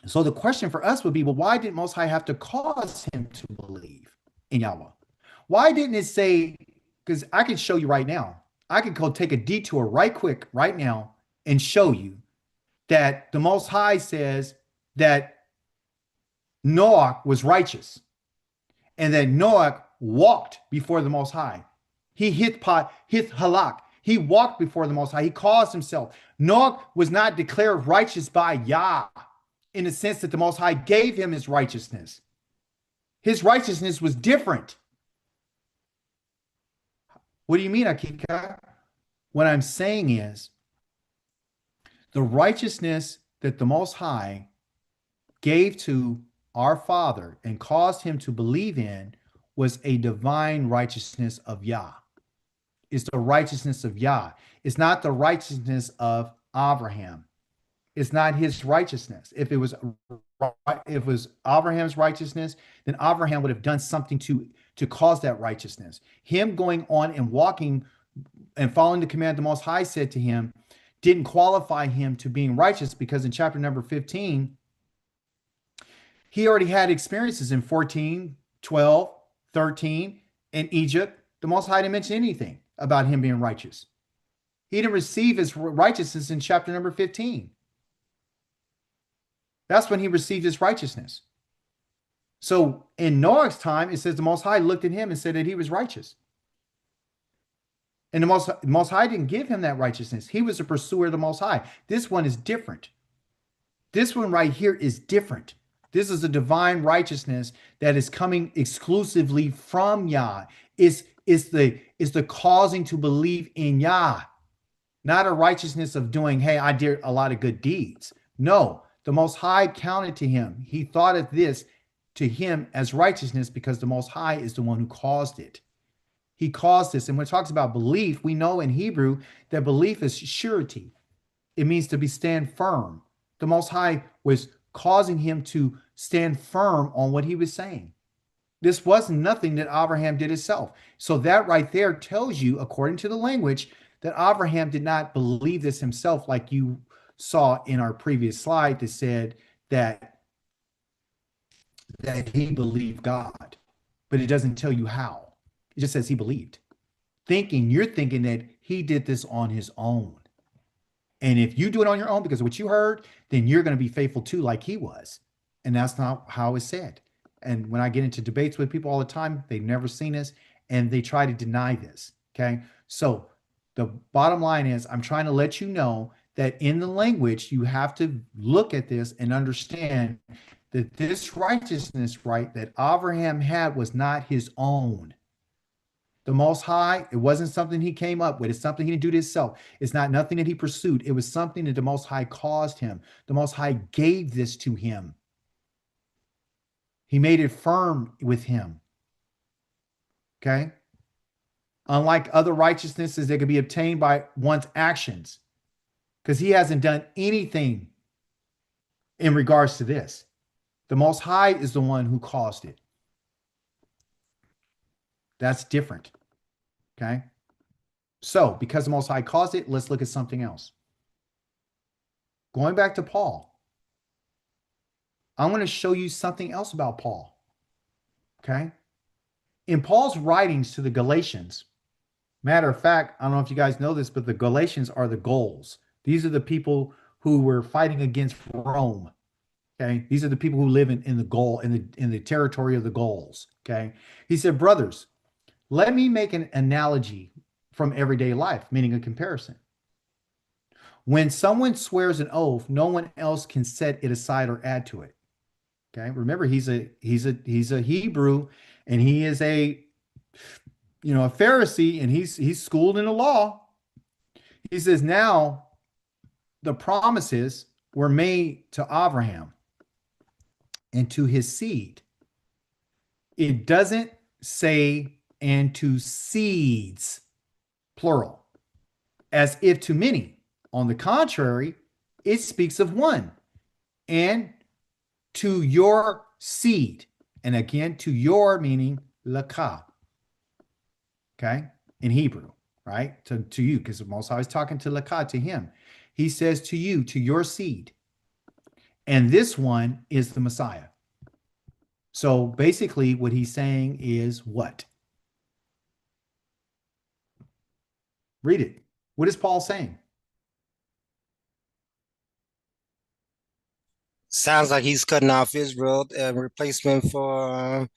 So the question for us would be, well, why did Most High have to cause him to believe in Yahweh? Why didn't it say, because I can show you right now, I could go take a detour right quick right now and show you that the Most High says that Noah was righteous and that Noah walked before the Most High. He hit halak. He walked before the Most High. He caused himself. Noah was not declared righteous by Yah in the sense that the Most High gave him his righteousness. His righteousness was different. What do you mean, Akika? What I'm saying is the righteousness that the Most High gave to our Father and caused him to believe in was a divine righteousness of Yah. It's the righteousness of Yah. It's not the righteousness of Abraham. It's not his righteousness. If it was Abraham's righteousness, then Abraham would have done something to cause that righteousness. Him going on and walking and following the command the Most High said to him didn't qualify him to being righteous, because in chapter number 15, he already had experiences in 14, 12, 13, in Egypt. The Most High didn't mention anything about him being righteous. He didn't receive his righteousness in chapter number 15. That's when he received his righteousness. So in Noah's time, it says the Most High looked at him and said that he was righteous. And the Most High didn't give him that righteousness. He was a pursuer of the Most High. This one is different. This one right here is different. This is a divine righteousness that is coming exclusively from Yah. Is the causing to believe in Yah, not a righteousness of doing, hey, I did a lot of good deeds. No, the Most High counted to him. He thought of this to him as righteousness because the Most High is the one who caused it. He caused this. And when it talks about belief, we know in Hebrew that belief is surety. It means to be stand firm. The Most High was causing him to stand firm on what he was saying. This wasn't nothing that Avraham did himself. So that right there tells you, according to the language, that Avraham did not believe this himself, like you saw in our previous slide that said that he believed God, but it doesn't tell you how. It just says he believed. You're thinking that he did this on his own. And if you do it on your own because of what you heard, then you're going to be faithful too, like he was. And that's not how it's said. And when I get into debates with people all the time, they've never seen this and they try to deny this. Okay. So the bottom line is I'm trying to let you know that in the language, you have to look at this and understand that this righteousness, right, that Avraham had was not his own. The Most High, it wasn't something he came up with. It's something he didn't do to himself. It's not nothing that he pursued. It was something that the Most High caused him. The Most High gave this to him. He made it firm with him. Okay? Unlike other righteousnesses that could be obtained by one's actions, because he hasn't done anything in regards to this. The Most High is the one who caused it. That's different. Okay. So because the Most High caused it, let's look at something else. Going back to Paul, I'm going to show you something else about Paul. Okay. In Paul's writings to the Galatians, matter of fact, I don't know if you guys know this, but the Galatians are the Gauls. These are the people who were fighting against Rome. Okay. These are the people who live in the Gaul, in the territory of the Gauls. Okay. He said, brothers, let me make an analogy from everyday life, meaning a comparison. When someone swears an oath, no one else can set it aside or add to it. Okay. Remember, he's a Hebrew, and he is a Pharisee, and he's schooled in the law. He says, now the promises were made to Avraham and to his seed. It doesn't say and to seeds, plural, as if to many. On the contrary, it speaks of one, and to your seed. And again, to your meaning lakah. Okay, in Hebrew, right? To you, because Most High is talking to lakah, to him. He says to you, to your seed. And this one is the Messiah. So basically what he's saying is what? Read it. What is Paul saying? Sounds like he's cutting off Israel in replacement for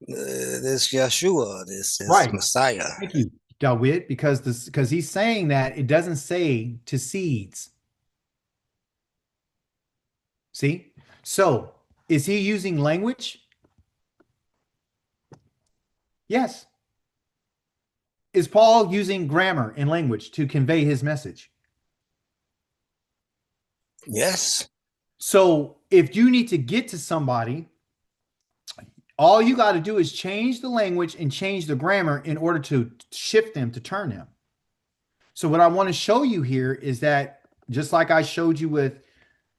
this Yeshua, this Right. Messiah. Thank you, Dawid, because he's saying that it doesn't say to seeds. See? So is he using language? Yes. Is Paul using grammar and language to convey his message? Yes. So if you need to get to somebody, all you got to do is change the language and change the grammar in order to shift them, to turn them. So what I want to show you here is that just like I showed you with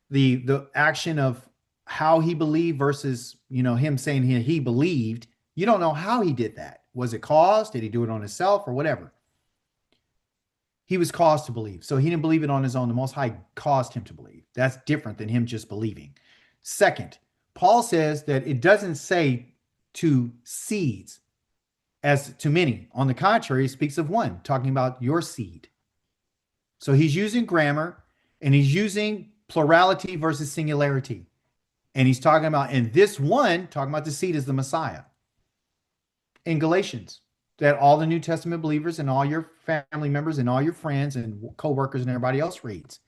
the action of how he believed versus, him saying he believed, you don't know how he did that. Was it caused? Did he do it on himself or whatever? He was caused to believe. So he didn't believe it on his own. The Most High caused him to believe. That's different than him just believing. Second, Paul says that it doesn't say to seeds as to many. On the contrary, it speaks of one, talking about your seed. So he's using grammar and he's using plurality versus singularity. And he's talking about, and this one, talking about the seed is the Messiah. In Galatians, that all the New Testament believers and all your family members and all your friends and co-workers and everybody else reads.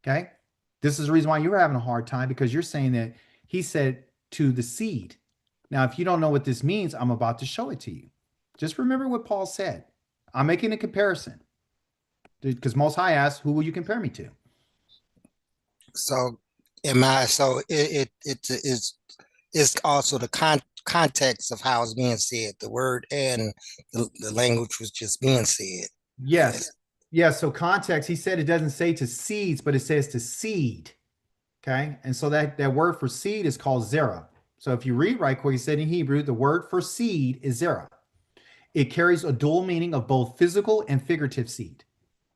Okay. This is the reason why you're having a hard time, because you're saying that he said to the seed. Now, if you don't know what this means, I'm about to show it to you. Just remember what Paul said. I'm making a comparison because Most High asked, who will you compare me to? So, it's also the context of how it's being said, the word and the language was just being said. Yes. Yes. So context, he said it doesn't say to seeds, but it says to seed. Okay. And so that word for seed is called zera. So if you read right quick, he said in Hebrew, the word for seed is zera. It carries a dual meaning of both physical and figurative seed.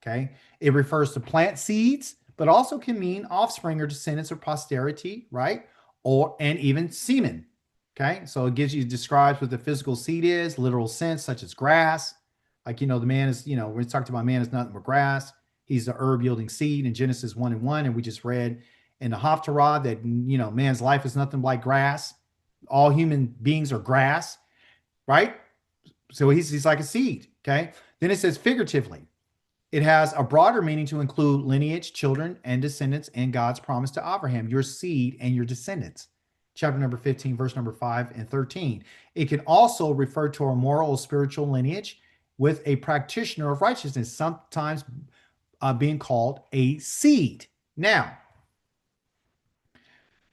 Okay. It refers to plant seeds, but also can mean offspring or descendants or posterity, right? And even semen. Okay. So it describes what the physical seed is, literal sense, such as grass. Like, the man is, when we talked about man is nothing but grass. He's the herb yielding seed in Genesis 1:1. And we just read in the Haftarah that, man's life is nothing like grass. All human beings are grass, right? So he's like a seed. Okay. Then it says figuratively. It has a broader meaning to include lineage, children, and descendants, and God's promise to Abraham, your seed and your descendants. Chapter number 15, verse number 5 and 13. It can also refer to a moral or spiritual lineage with a practitioner of righteousness, sometimes being called a seed. Now,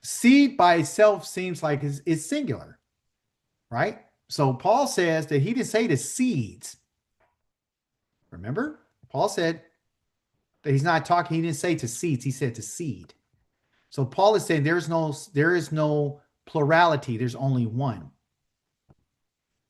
seed by itself seems like it's singular, right? So Paul says that he didn't say the seeds. Remember? Paul said that he's not talking, he didn't say to seeds, he said to seed. So Paul is saying there is no plurality, there's only one.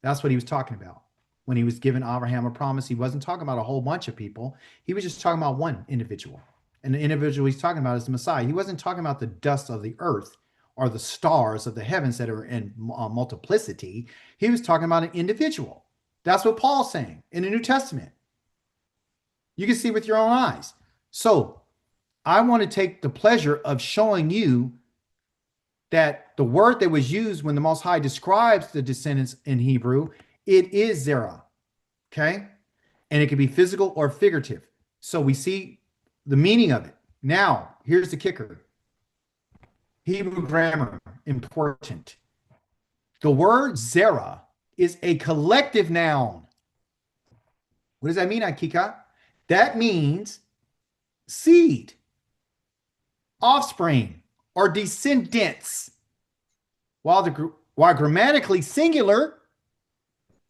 That's what he was talking about. When he was giving Avraham a promise, he wasn't talking about a whole bunch of people. He was just talking about one individual. And the individual he's talking about is the Messiah. He wasn't talking about the dust of the earth or the stars of the heavens that are in multiplicity. He was talking about an individual. That's what Paul's saying in the New Testament. You can see with your own eyes. So I want to take the pleasure of showing you that the word that was used when the Most High describes the descendants in Hebrew, it is zera, okay? And it can be physical or figurative. So we see the meaning of it. Now, here's the kicker. Hebrew grammar, important. The word zera is a collective noun. What does that mean, Akika? That means seed, offspring, or descendants. While grammatically singular,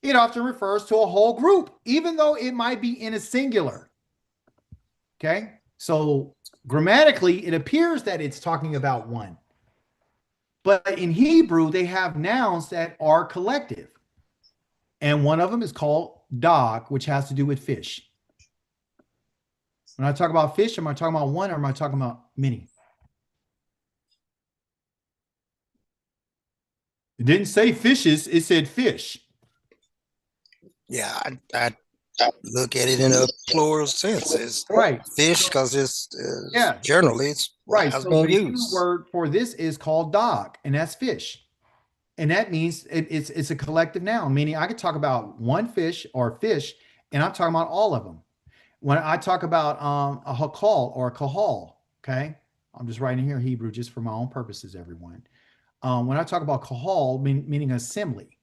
it often refers to a whole group, even though it might be in a singular. Okay? So grammatically, it appears that it's talking about one. But in Hebrew, they have nouns that are collective. And one of them is called dog, which has to do with fish. When I talk about fish, am I talking about one or am I talking about many? It didn't say fishes, it said fish. Yeah, I look at it in a plural sense. It's right. Fish, because it's yeah. Generally it's right. has So been the used. Hebrew word for this is called dog, and that's fish. And that means it's a collective noun, meaning I could talk about one fish or fish, and I'm talking about all of them. When I talk about a hakal or a kahal, okay, I'm just writing here Hebrew just for my own purposes, everyone. When I talk about kahal, meaning assembly,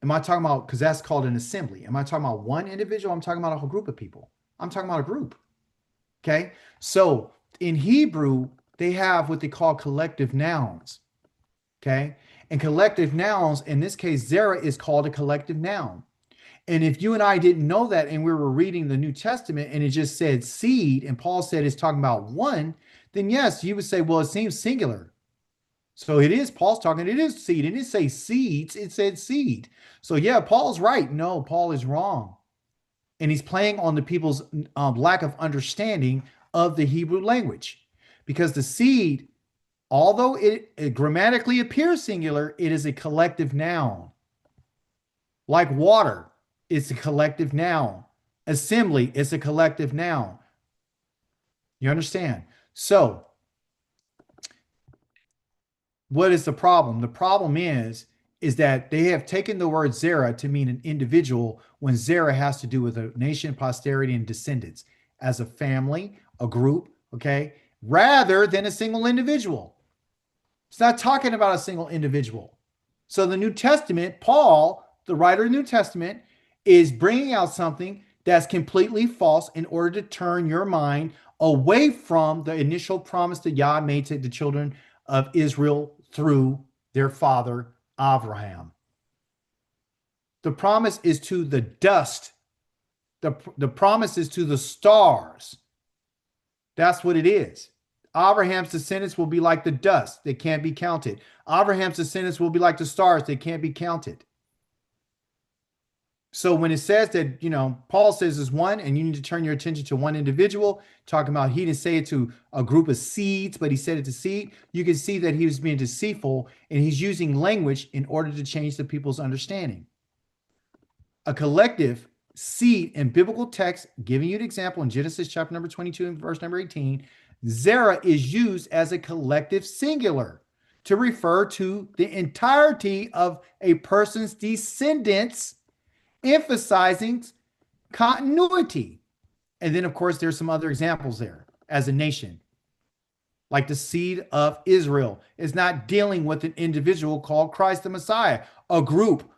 am I talking about, because that's called an assembly, am I talking about one individual? I'm talking about a whole group of people. I'm talking about a group. Okay. So in Hebrew, they have what they call collective nouns. Okay. And collective nouns, in this case, zera is called a collective noun. And if you and I didn't know that and we were reading the New Testament and it just said seed and Paul said it's talking about one, then yes, you would say, well, it seems singular. So it is, Paul's talking, it is seed. It didn't say seeds, it said seed. So yeah, Paul's right. No, Paul is wrong. And he's playing on the people's lack of understanding of the Hebrew language. Because the seed, although it grammatically appears singular, it is a collective noun. Like water, it's a collective noun. Assembly is a collective noun. You understand? So, what is the problem? The problem is is that they have taken the word Zerah to mean an individual when Zerah has to do with a nation, posterity, and descendants as a family, a group, okay, rather than a single individual. It's not talking about a single individual. So the New Testament, Paul, the writer of the New Testament, is bringing out something that's completely false in order to turn your mind away from the initial promise that Yah made to the children of Israel through their father, Avraham. The promise is to the dust. The promise is to the stars. That's what it is. Abraham's descendants will be like the dust. They can't be counted. Abraham's descendants will be like the stars. They can't be counted. So when it says that, Paul says is one, and you need to turn your attention to one individual, talking about he didn't say it to a group of seeds, but he said it to seed, you can see that he was being deceitful, and he's using language in order to change the people's understanding. A collective seed in biblical text, giving you an example in Genesis chapter number 22 and verse number 18, Zerah is used as a collective singular to refer to the entirety of a person's descendants, emphasizing continuity. And then, of course, there's some other examples there as a nation, like the seed of Israel is not dealing with an individual called Christ the Messiah, a group,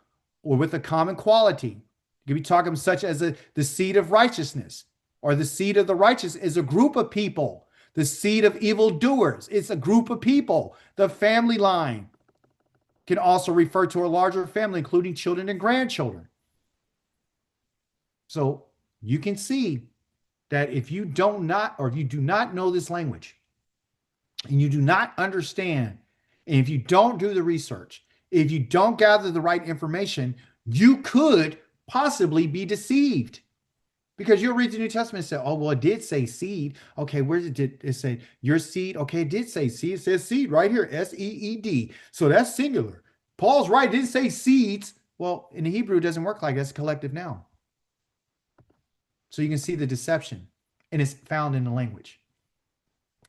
or with a common quality. You could be talking such as the seed of righteousness, or the seed of the righteous is a group of people. The seed of evildoers, it's a group of people. The family line can also refer to a larger family, including children and grandchildren. So you can see that if you do not know this language, and you do not understand, and if you don't do the research, if you don't gather the right information, you could possibly be deceived. Because you'll read the New Testament and say, oh, well, it did say seed. Okay, where did it say your seed? Okay, it did say seed. It says seed right here, S-E-E-D. So that's singular. Paul's right. It didn't say seeds. Well, in the Hebrew, it doesn't work like that. It's a collective noun. So you can see the deception, and it's found in the language.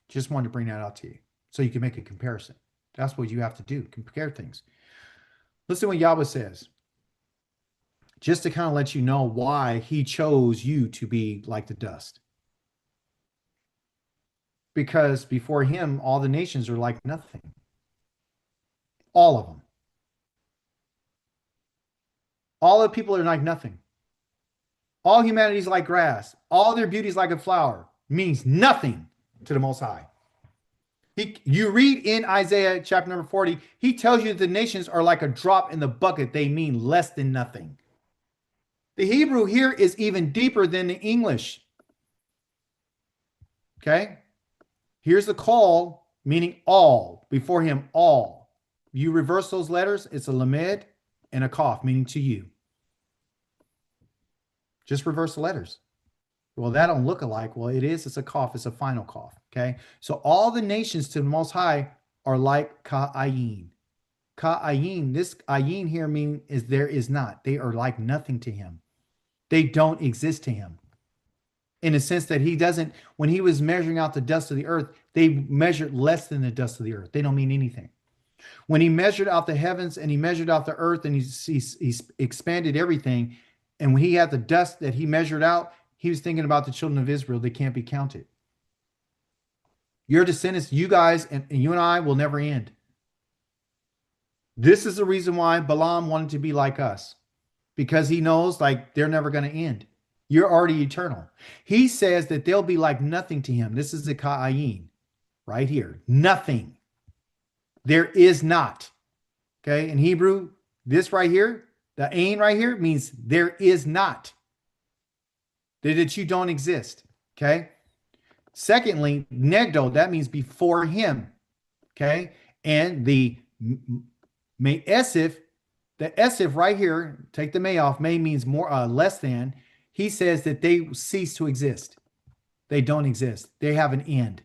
Just wanted to bring that out to you so you can make a comparison. That's what you have to do, compare things. Listen to what Yahweh says, just to kind of let you know why he chose you to be like the dust. Because before him, all the nations are like nothing. All of them. All the people are like nothing. All humanity is like grass. All their beauty is like a flower. Means nothing to the Most High. You read in Isaiah chapter number 40, he tells you the nations are like a drop in the bucket. They mean less than nothing. The Hebrew here is even deeper than the English. Okay? Here's the call, meaning all. Before him, all. You reverse those letters, it's a lamed and a kaf, meaning to you. Just reverse the letters. Well, that don't look alike. Well, it is. It's a kaf. It's a final kaf. Okay? So all the nations to the Most High are like ka'ayin. Ka'ayin, this ayin here means is there is not. They are like nothing to him. They don't exist to him. In a sense that he doesn't, when he was measuring out the dust of the earth, they measured less than the dust of the earth. They don't mean anything. When he measured out the heavens and he measured out the earth and he expanded everything, and when he had the dust that he measured out, he was thinking about the children of Israel. They can't be counted. Your descendants, you guys, and you and I will never end. This is the reason why Balaam wanted to be like us. Because he knows like they're never going to end. You're already eternal. He says that they'll be like nothing to him. This is the ka'ayin right here. Nothing. There is not. Okay. In Hebrew, this right here, the ain right here means there is not. That you don't exist. Okay. Secondly, negdo, that means before him. Okay. And the me'esif, the esif right here, take the may off, may means more, less than. He says that they cease to exist. They don't exist. They have an end.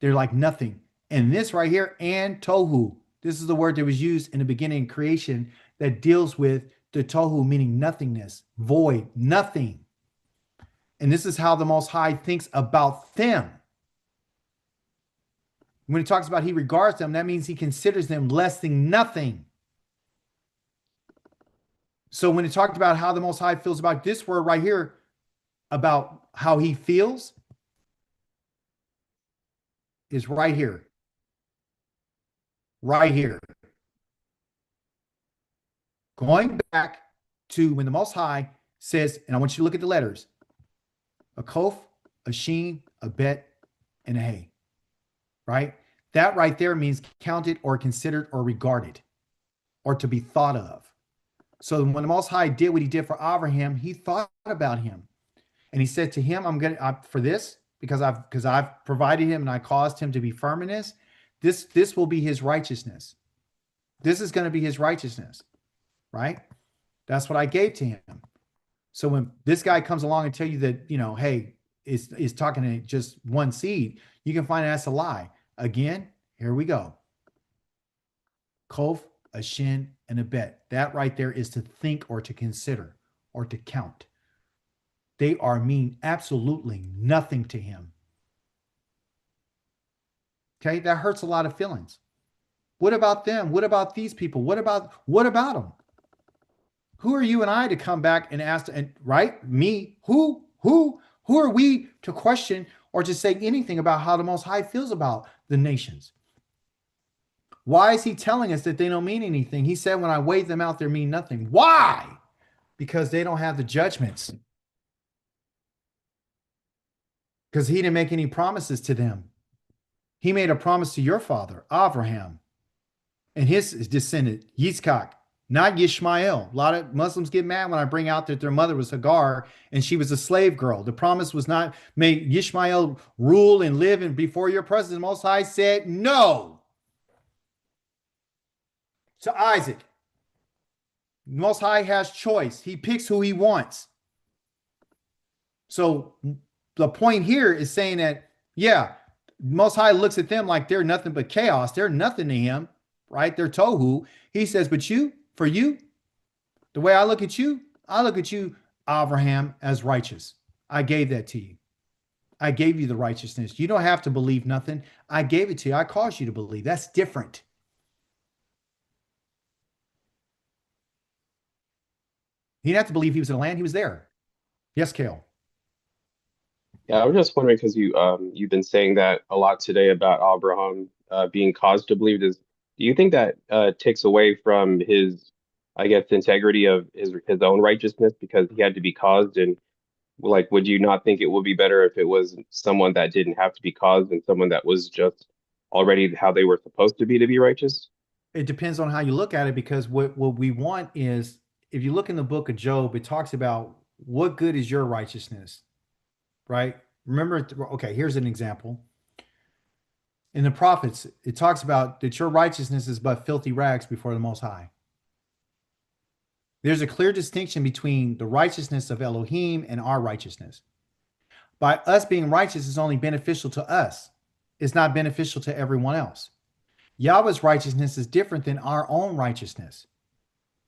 They're like nothing. And this right here, and tohu, this is the word that was used in the beginning of creation that deals with the tohu, meaning nothingness, void, nothing. And this is how the Most High thinks about them. When he talks about he regards them, that means he considers them less than nothing. So when it talked about how the Most High feels about this word right here, about how he feels, is right here. Right here. Going back to when the Most High says, and I want you to look at the letters, a kof, a sheen, a bet, and a hey, right? That right there means counted or considered or regarded or to be thought of. So when the Most High did what he did for Avraham, he thought about him. And he said to him, I'm going to, for this, because I've provided him and I caused him to be firm in this will be his righteousness. This is going to be his righteousness, right? That's what I gave to him. So when this guy comes along and tell you that, hey, is talking to just one seed, you can find that's a lie. Again, here we go. Kof, a shin, and a bet. That right there is to think or to consider or to count. They mean absolutely nothing to him. Okay, that hurts a lot of feelings. What about them? What about these people? What about them? Who are you and I to come back and ask, and right? Me, who are we to question or to say anything about how the Most High feels about the nations? Why is he telling us that they don't mean anything? He said, when I weigh them out, they mean nothing. Why? Because they don't have the judgments. Because he didn't make any promises to them. He made a promise to your father, Avraham, and his descendant, Yitzchak, not Yishmael. A lot of Muslims get mad when I bring out that their mother was Hagar and she was a slave girl. The promise was not, may Yishmael rule and live and before your presence. The Most High said no to Isaac. The Most High has choice. He picks who he wants. So the point here is saying that, yeah, Most High looks at them like they're nothing but chaos. They're nothing to him, right? They're tohu. He says, but for you, the way I look at you, Avraham, as righteous. I gave that to you. I gave you the righteousness. You don't have to believe nothing. I gave it to you. I caused you to believe. That's different. He didn't have to believe he was in the land. He was there. Yes, Kale. Yeah, I was just wondering because you've been saying that a lot today about Abraham being caused to believe. Do you think that takes away from his, I guess, integrity of his own righteousness because he had to be caused? And like, would you not think it would be better if it was someone that didn't have to be caused and someone that was just already how they were supposed to be righteous? It depends on how you look at it, because what we want is, if you look in the book of Job, it talks about what good is your righteousness, right? Remember, okay, here's an example. In the prophets, it talks about that your righteousness is but filthy rags before the Most High. There's a clear distinction between the righteousness of Elohim and our righteousness. By us being righteous is only beneficial to us. It's not beneficial to everyone else. Yahweh's righteousness is different than our own righteousness.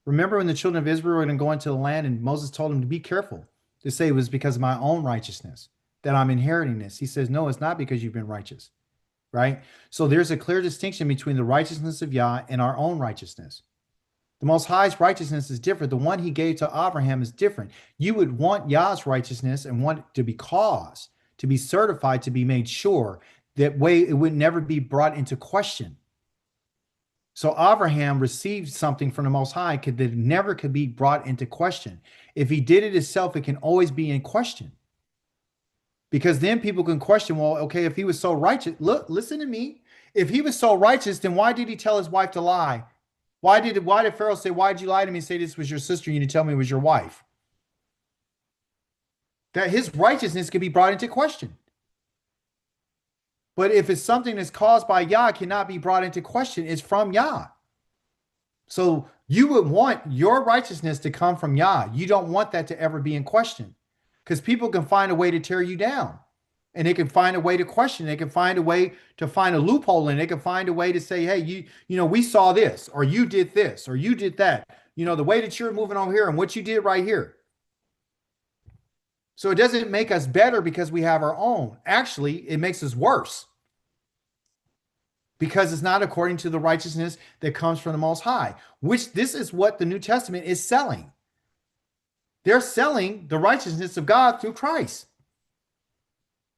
Remember when the children of Israel were going to go into the land and Moses told them to be careful, to say it was because of my own righteousness that I'm inheriting this. He says, no, it's not because you've been righteous, right? So there's a clear distinction between the righteousness of Yah and our own righteousness. The Most High's righteousness is different. The one he gave to Abraham is different. You would want Yah's righteousness and want it to be caused, to be certified, to be made sure. That way it would never be brought into question. So Avraham received something from the Most High that never could be brought into question. If he did it himself, it can always be in question. Because then people can question, well, okay, if he was so righteous, look, listen to me. If he was so righteous, then why did he tell his wife to lie? Why did Pharaoh say, why did you lie to me and say this was your sister and you didn't tell me it was your wife? That his righteousness could be brought into question. But if it's something that's caused by Yah, it cannot be brought into question. It's from Yah. So you would want your righteousness to come from Yah. You don't want that to ever be in question, because people can find a way to tear you down, and they can find a way to question. They can find a way to find a loophole, and they can find a way to say, hey, you know, we saw this, or you did this, or you did that. You know, the way that you're moving on here and what you did right here. So it doesn't make us better because we have our own. Actually, it makes us worse, because it's not according to the righteousness that comes from the Most High, which this is what the New Testament is selling. They're selling the righteousness of God through Christ.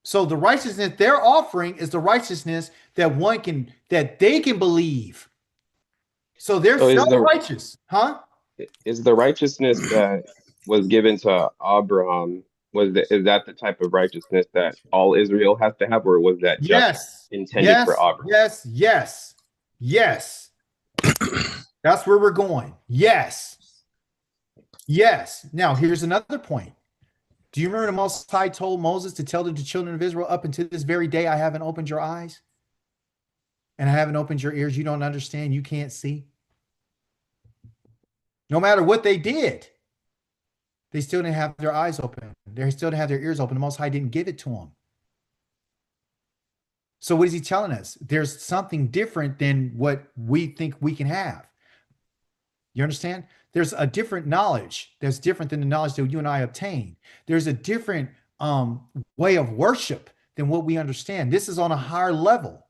So the righteousness they're offering is the righteousness that they can believe. So they're So self-righteous, huh? is the righteousness that was given to Abraham, is that the type of righteousness that all Israel has to have, or was that just Yes, intended for yes, Abraham? yes, yes, yes. That's where we're going. Yes, yes. Now, here's another point. Do you remember the Most High told Moses to tell the children of Israel, up until this very day, I haven't opened your eyes and I haven't opened your ears. You don't understand. You can't see. No matter what they did, they still didn't have their eyes open. They still didn't have their ears open. The Most High didn't give it to them. So what is he telling us? There's something different than what we think we can have. You understand? There's a different knowledge that's different than the knowledge that you and I obtain. There's a different way of worship than what we understand. This is on a higher level.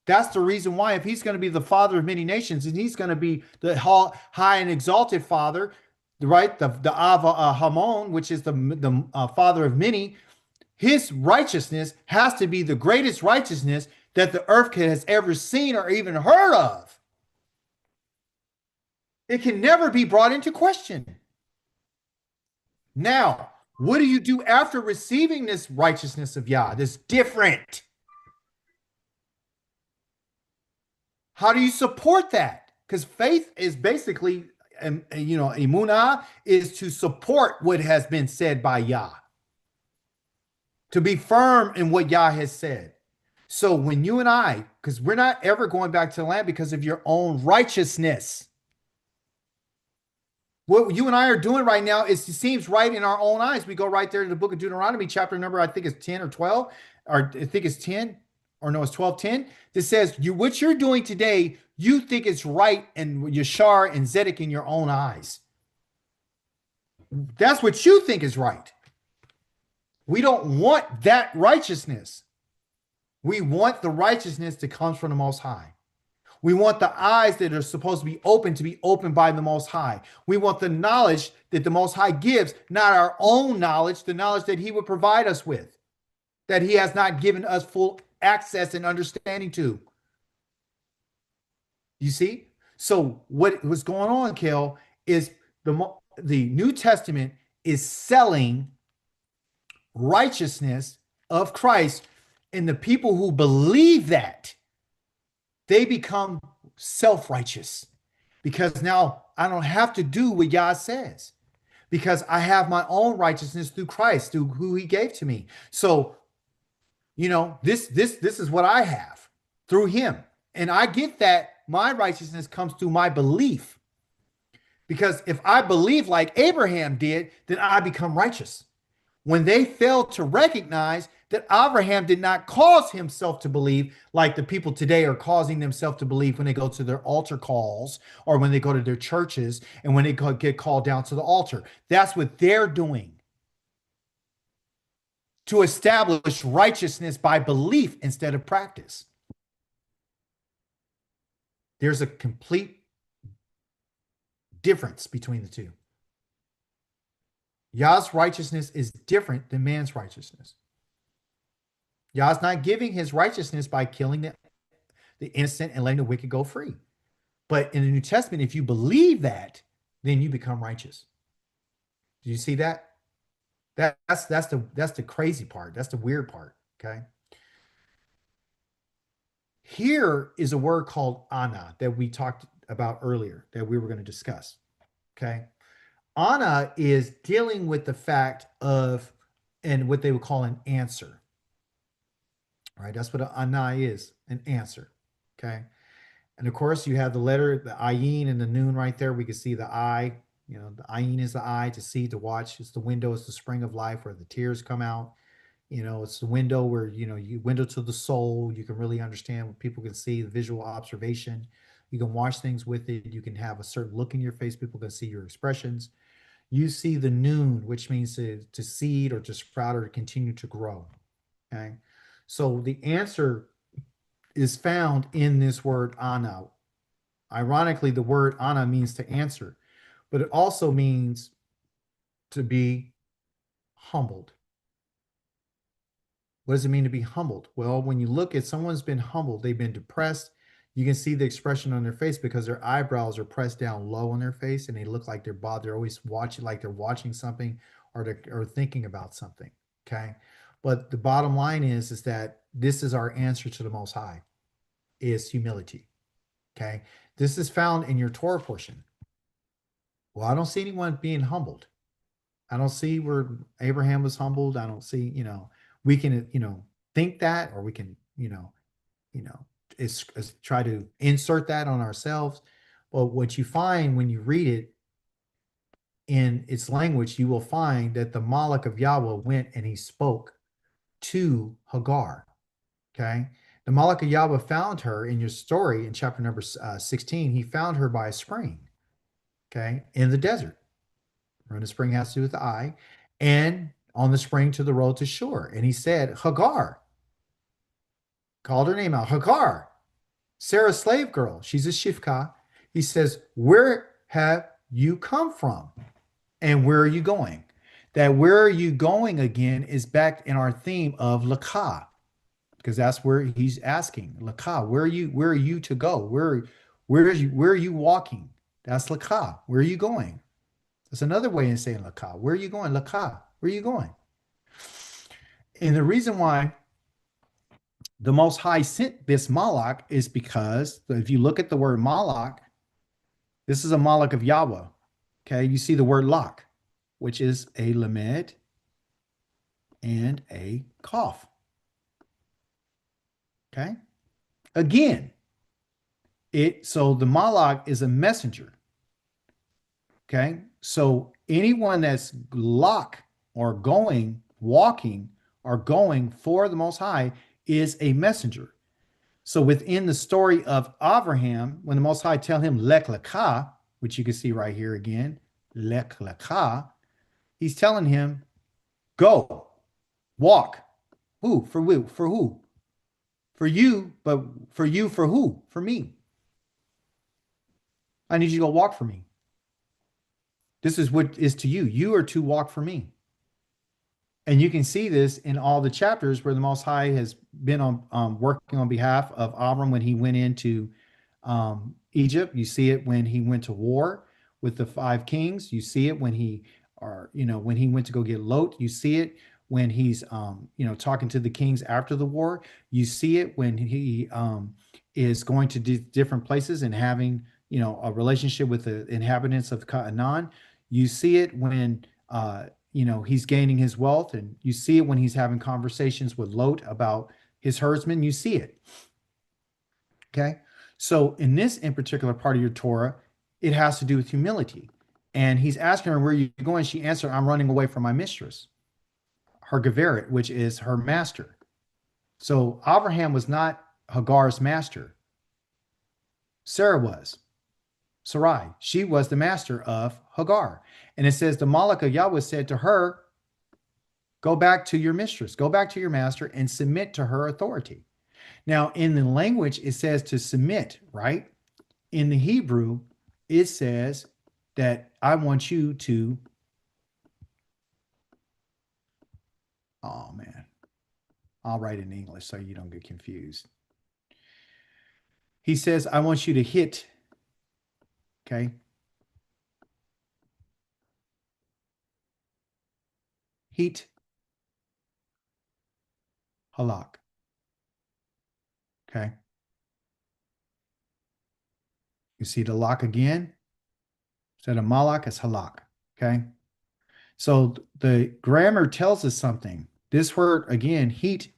That's the reason why, if he's going to be the father of many nations, and he's going to be the high and exalted father, right? The Avraham, which is the father of many, his righteousness has to be the greatest righteousness that the earth has ever seen or even heard of. It can never be brought into question. Now, what do you do after receiving this righteousness of Yah? This different. How do you support that? Because faith is basically, emunah is to support what has been said by Yah, to be firm in what Yah has said. So when you and I, because we're not ever going back to the land because of your own righteousness. What you and I are doing right now is, it seems right in our own eyes. We go right there to the book of Deuteronomy, chapter number, I think it's 10 or 12, or I think it's 10, or no, it's 12:10. That says, what you're doing today, you think it's right and Yashar and Zedek in your own eyes. That's what you think is right. We don't want that righteousness. We want the righteousness that comes from the Most High. We want the eyes that are supposed to be opened by the Most High. We want the knowledge that the Most High gives, not our own knowledge, the knowledge that he would provide us with, that he has not given us full access and understanding to. You see? So what was going on, Kel, is the New Testament is selling righteousness of Christ, and the people who believe that, they become self-righteous, because now I don't have to do what Yah says, because I have my own righteousness through Christ, through who he gave to me. So, this is what I have through him. And I get that my righteousness comes through my belief, because if I believe like Abraham did, then I become righteous. When they failed to recognize that Avraham did not cause himself to believe like the people today are causing themselves to believe when they go to their altar calls, or when they go to their churches, and when they get called down to the altar. That's what they're doing, to establish righteousness by belief instead of practice. There's a complete difference between the two. Yah's righteousness is different than man's righteousness. Yah's not giving his righteousness by killing the innocent and letting the wicked go free. But in the New Testament, if you believe that, then you become righteous. Do you see that? That's the crazy part. That's the weird part. Okay. Here is a word called ana that we talked about earlier, that we were going to discuss. Okay. Ana is dealing with the fact of, and what they would call an answer. All right, that's what an ana is, an answer. Okay. And of course, you have the letter, the ayin and the noon right there. We can see the eye. The ayin is the eye, to see, to watch. It's the window, it's the spring of life where the tears come out. It's the window where, you window to the soul. You can really understand what people can see, the visual observation. You can watch things with it. You can have a certain look in your face. People can see your expressions. You see the noon, which means to seed or to sprout or to continue to grow. Okay. So the answer is found in this word ana. Ironically, the word ana means to answer, but it also means to be humbled. What does it mean to be humbled? Well, when you look at someone's been humbled, they've been depressed, you can see the expression on their face because their eyebrows are pressed down low on their face and they look like they're bothered. They're always watching, like they're watching something or thinking about something. Okay. But the bottom line is that this is our answer to the Most High, is humility. Okay. This is found in your Torah portion. Well, I don't see anyone being humbled. I don't see where Abraham was humbled. I don't see, we can, think that, or we can, is try to insert that on ourselves. But what you find when you read it in its language, you will find that the Malach of Yahweh went and he spoke to Hagar. Okay. The Malach of Yahweh found her in your story in chapter number 16. He found her by a spring. Okay. In the desert. When the spring has to do with the eye, and on the spring to the road to shore. And he said, Hagar, called her name out, Hagar, Sarah's slave girl. She's a Shifka. He says, where have you come from? And where are you going? That where are you going again is back in our theme of Lakah, because that's where he's asking. Lakah, where are you to go? Where are you walking? That's Lakah. Where are you going? That's another way of saying Lakah. Where are you going? Lakah. Where are you going? And the reason why the Most High sent this Malach is because if you look at the word Malach, this is a Malach of Yahweh. Okay, you see the word Lach, which is a Lamed and a Kaf. Okay, again, so the Malach is a messenger. Okay, so anyone that's Lach or going, walking, or going for the Most High is a messenger. So within the story of Avraham, when the Most High tell him Lech Lekah, which you can see right here again, Lech Lekah, he's telling him, go, walk. Who? For who? For who? For you, but for you, for who? For me. I need you to go walk for me. This is what is to you. You are to walk for me. And you can see this in all the chapters where the Most High has been on working on behalf of Avram when he went into Egypt. You see it when he went to war with the 5 kings. You see it when when he went to go get Lot. You see it when he's talking to the kings after the war. You see it when he is going to different places and having a relationship with the inhabitants of Canaan. You see it when he's gaining his wealth, and you see it when he's having conversations with Lot about his herdsmen. You see it. Okay. So in particular part of your Torah, it has to do with humility. And he's asking her, where are you going? She answered, I'm running away from my mistress, her Geveret, which is her master. So Abraham was not Hagar's master. Sarah was. Sarai, she was the master of Hagar. And it says the Malach of Yahweh said to her, go back to your mistress, go back to your master and submit to her authority. Now, in the language, it says to submit, right? In the Hebrew, it says that I want you to, oh man, I'll write in English so you don't get confused. He says, I want you to hit, okay? Heat halak. Okay. You see the lock again? Instead of malak, it's halak. Okay. So the grammar tells us something. This word again, heat,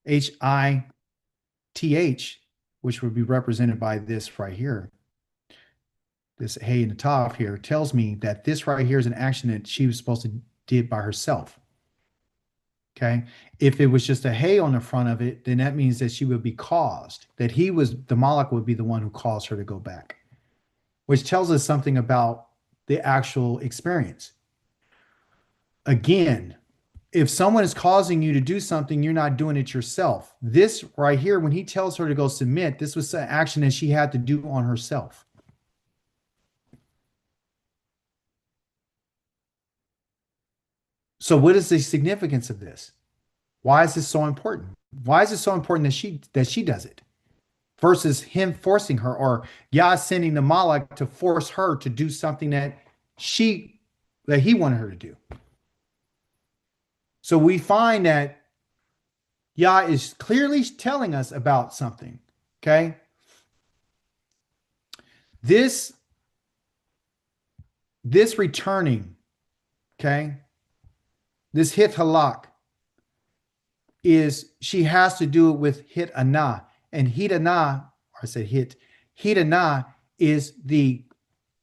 H-I-T-H, which would be represented by this right here. This hey in the top here tells me that this right here is an action that she was supposed to did by herself. Okay. If it was just a hey on the front of it, then that means that she would be caused, that the Malach would be the one who caused her to go back, which tells us something about the actual experience. Again, if someone is causing you to do something, you're not doing it yourself. This right here, when he tells her to go submit, this was an action that she had to do on herself. So what is the significance of this? Why is this so important? Why is it so important that she does it versus him forcing her, or Yah sending the Malak to force her to do something that he wanted her to do? So we find that Yah is clearly telling us about something. Okay. This returning, okay, this hit halak is she has to do it with hit anah. And hit anah, or I said hit anah is the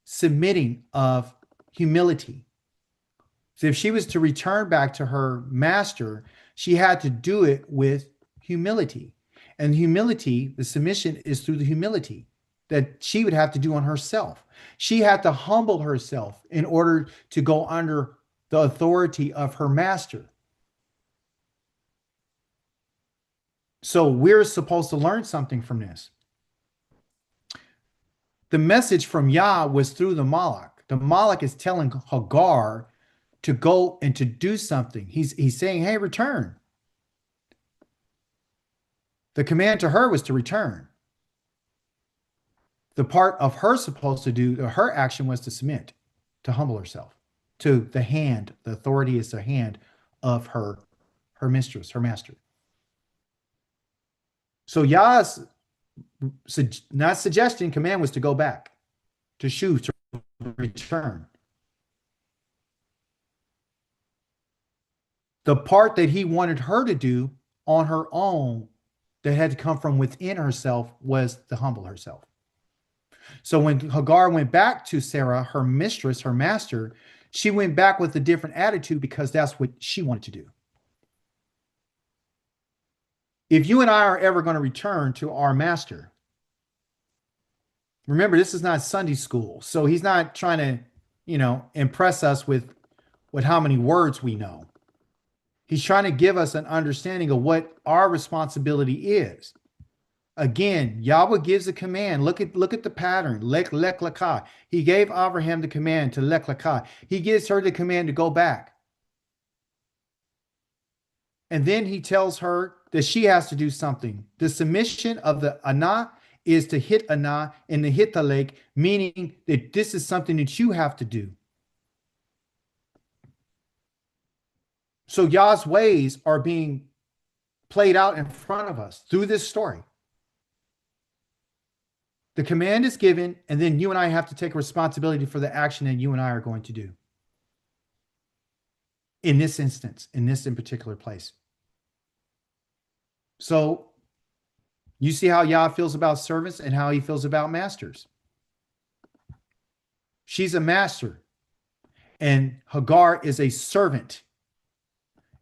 submitting of humility. So if she was to return back to her master, she had to do it with humility. And humility, the submission is through the humility that she would have to do on herself. She had to humble herself in order to go under the authority of her master. So we're supposed to learn something from this. The message from Yah was through the Malak. The Malak is telling Hagar to go and to do something. He's saying, hey, return. The command to her was to return. The part of her supposed to do, her action was to submit, to humble herself to the hand. The authority is the hand of her mistress, her master. So Yah's not suggesting command was to go back, to shoot, to return. The part that he wanted her to do on her own that had to come from within herself was to humble herself. So when Hagar went back to Sarah, her mistress, her master, she went back with a different attitude because that's what she wanted to do. If you and I are ever going to return to our master, remember, this is not Sunday school. So he's not trying to, impress us with how many words we know. He's trying to give us an understanding of what our responsibility is. Again, Yahweh gives a command. Look at the pattern. Lek lakah. He gave Avraham the command to lek lakah. He gives her the command to go back. And then he tells her that she has to do something. The submission of the anah is to hit anah and the hit the lake, meaning that this is something that you have to do. So Yah's ways are being played out in front of us through this story. The command is given, and then you and I have to take responsibility for the action that you and I are going to do. In this instance, in particular place. So you see how Yah feels about servants and how he feels about masters. She's a master, and Hagar is a servant.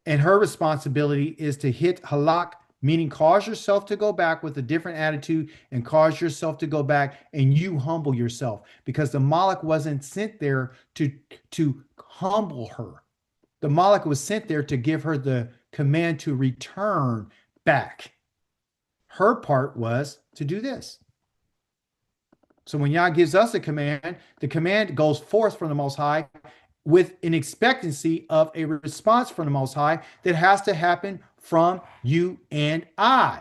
And her responsibility is to hit halak, meaning cause yourself to go back with a different attitude and cause yourself to go back and you humble yourself, because the Malak wasn't sent there to humble her. The Malak was sent there to give her the command to return back. Her part was to do this. So when Yah gives us a command, the command goes forth from the Most High with an expectancy of a response from the Most High that has to happen from you and I.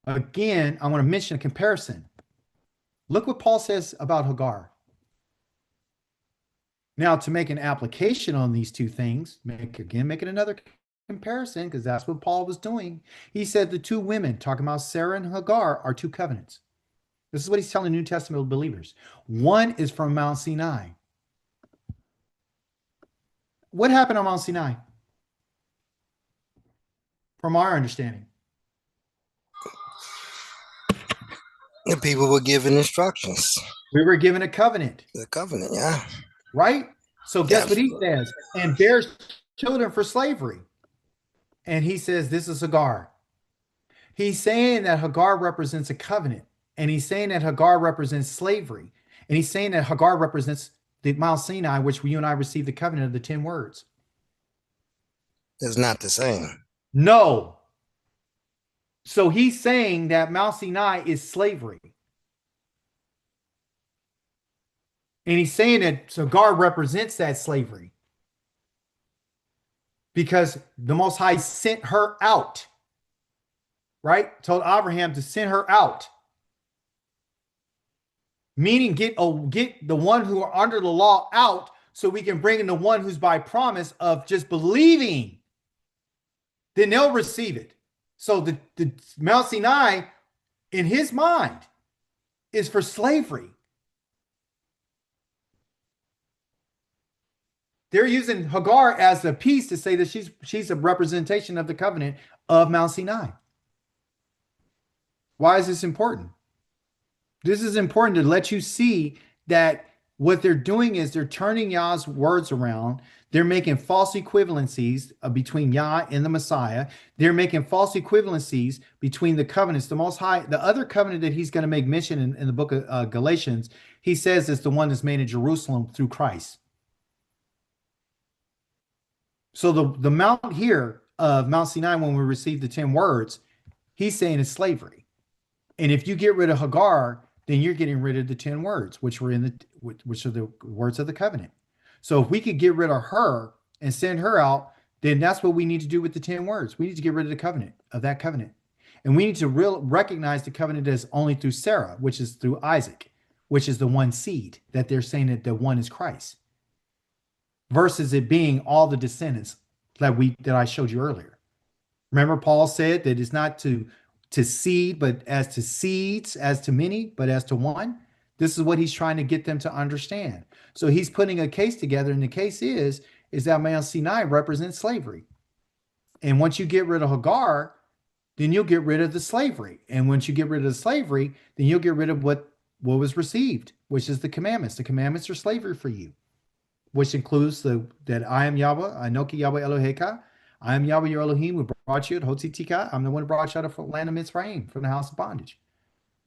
Again, I want to mention a comparison. Look what Paul says about Hagar. Now, to make an application on these two things, make it another comparison, because that's what Paul was doing. He said the two women, talking about Sarah and Hagar, are two covenants. This is what he's telling New Testament believers. One is from Mount Sinai. What happened on Mount Sinai? From our understanding. The people were given instructions. We were given a covenant. The covenant, yeah. Right? So guess what he says? And bears children for slavery. And he says, this is Hagar. He's saying that Hagar represents a covenant. And he's saying that Hagar represents slavery. And he's saying that Hagar represents the Mount Sinai, which you and I received the covenant of the 10 words. It's not the same. No. So he's saying that Mount Sinai is slavery. And he's saying that Hagar represents that slavery because the Most High sent her out, right? Told Abraham to send her out. Meaning get the one who are under the law out so we can bring in the one who's by promise of just believing. Then they'll receive it. So the Mount Sinai, in his mind, is for slavery. They're using Hagar as a piece to say that she's a representation of the covenant of Mount Sinai. Why is this important? This is important to let you see that what they're doing is they're turning Yah's words around. They're making false equivalencies between Yah and the Messiah. They're making false equivalencies between the covenants. The Most High, the other covenant that he's going to make mention in the book of Galatians, he says is the one that's made in Jerusalem through Christ. So the mount here of Mount Sinai, when we receive the 10 words, he's saying it's slavery. And if you get rid of Hagar, then you're getting rid of the 10 words, which are the words of the covenant. So if we could get rid of her and send her out, then that's what we need to do with the 10 words. We need to get rid of the covenant, of that covenant. And we need to recognize the covenant as only through Sarah, which is through Isaac, which is the one seed that they're saying that the one is Christ, versus it being all the descendants that I showed you earlier. Remember, Paul said that it's not to seed, but as to seeds, as to many, but as to one. This is what he's trying to get them to understand. So he's putting a case together, and the case is that Mount Sinai represents slavery. And once you get rid of Hagar, then you'll get rid of the slavery. And once you get rid of the slavery, then you'll get rid of what was received, which is the commandments. The commandments are slavery for you, which includes that I am Yahweh, Anoki Yahweh Eloheka. I am Yahweh your Elohim who brought you, Hotzitika. I'm the one who brought you out of the land of Mitzrayim, from the house of bondage.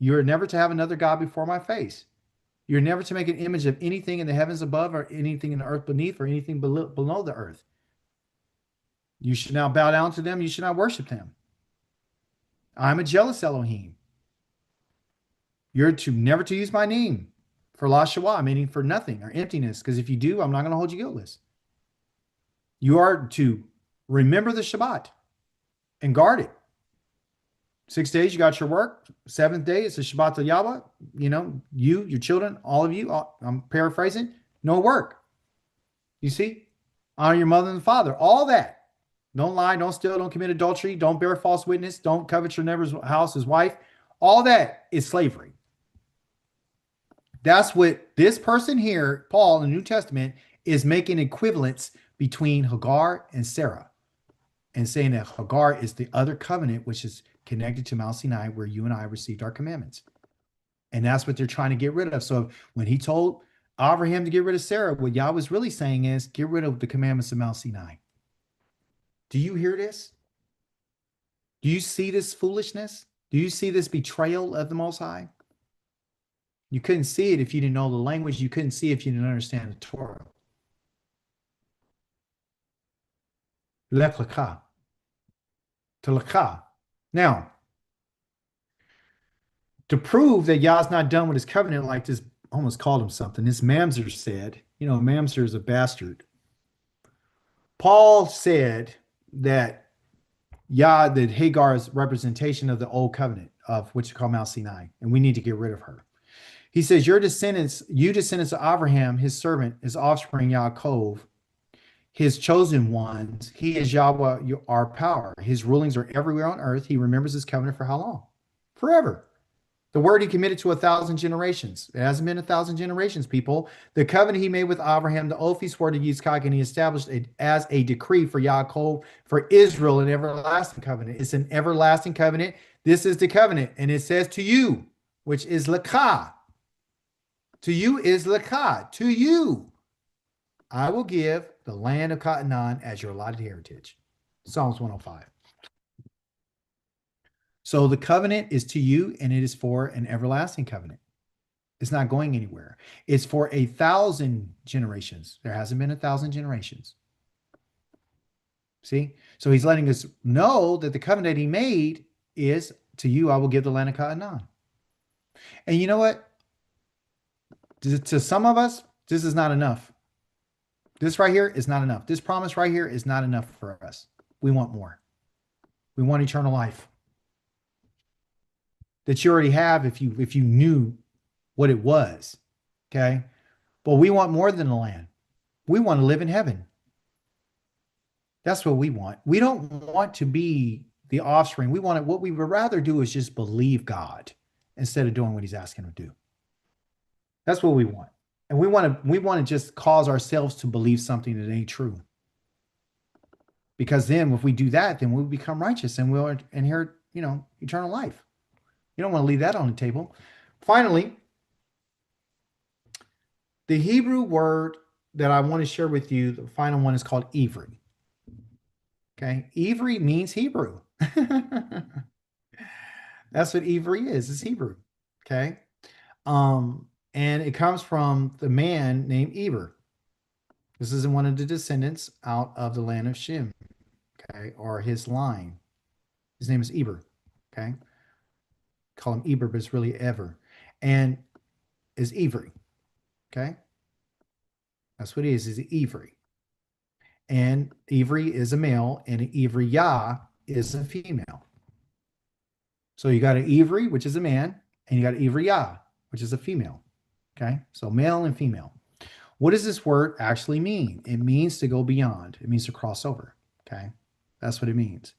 You are never to have another God before my face. You're never to make an image of anything in the heavens above or anything in the earth beneath or anything below the earth. You should now bow down to them. You should not worship them. I'm a jealous Elohim. You're never to use my name for la shawah, meaning for nothing or emptiness, because if you do, I'm not going to hold you guiltless. You are to remember the Shabbat and guard it. 6 days, you got your work. 7th day, it's a Shabbat to Yahweh. Your children, all of you, I'm paraphrasing, no work. You see? Honor your mother and father. All that. Don't lie, don't steal, don't commit adultery, don't bear false witness, don't covet your neighbor's house, his wife. All that is slavery. That's what this person here, Paul, in the New Testament, is making equivalence between Hagar and Sarah, and saying that Hagar is the other covenant, which is connected to Mount Sinai, where you and I received our commandments. And that's what they're trying to get rid of. So when he told Avraham to get rid of Sarah, what Yah was really saying is, get rid of the commandments of Mount Sinai. Do you hear this? Do you see this foolishness? Do you see this betrayal of the Most High? You couldn't see it if you didn't know the language. You couldn't see it if you didn't understand the Torah. Lech lecha. To lecha. Now, to prove that Yah's not done with his covenant, like this almost called him something, this Mamzer said, Mamzer is a bastard. Paul said that that Hagar is representation of the old covenant, of which is called Mount Sinai, and we need to get rid of her. He says, you descendants of Avraham, his servant, his offspring, Yaakov, his chosen ones, he is Yahweh, our power. His rulings are everywhere on earth. He remembers his covenant for how long? Forever. The word he committed to 1,000 generations. It hasn't been 1,000 generations, people. The covenant he made with Abraham, the oath he swore to Yitzchak, and he established it as a decree for Yaakov, for Israel, an everlasting covenant. It's an everlasting covenant. This is the covenant. And it says to you, which is lekah. To you is lekah. To you, I will give the land of Canaan as your allotted heritage. Psalms 105. So the covenant is to you, and it is for an everlasting covenant. It's not going anywhere. It's for 1,000 generations. There hasn't been 1,000 generations. See? So he's letting us know that the covenant he made is, to you, I will give the land of Canaan. And you know what? To some of us, This is not enough. This right here is not enough. This promise right here is not enough for us. We want more. We want eternal life that you already have if you knew what it was. Okay. But we want more than the land. We want to live in heaven. That's what we want. We don't want to be the offspring. What we would rather do is just believe God instead of doing what he's asking us to do. That's what we want. And we want to just cause ourselves to believe something that ain't true. Because then if we do that, then we'll become righteous and we'll inherit, eternal life. You don't want to leave that on the table. Finally, the Hebrew word that I want to share with you, the final one is called Ivri. Okay. Ivri means Hebrew. That's what Ivri is. It's Hebrew. Okay. And it comes from the man named Eber. This is one of the descendants out of the land of Shem. Okay. Or his line. His name is Eber. Okay. Call him Eber, but it's really Ever. And is Ivri. Okay. That's what it is Ivri. And Ivri is a male and an Ivriya is a female. So you got an Ivri, which is a man, and you got an Ivriya, which is a female. Okay. So male and female. What does this word actually mean? It means to go beyond. It means to cross over. Okay. That's what it means.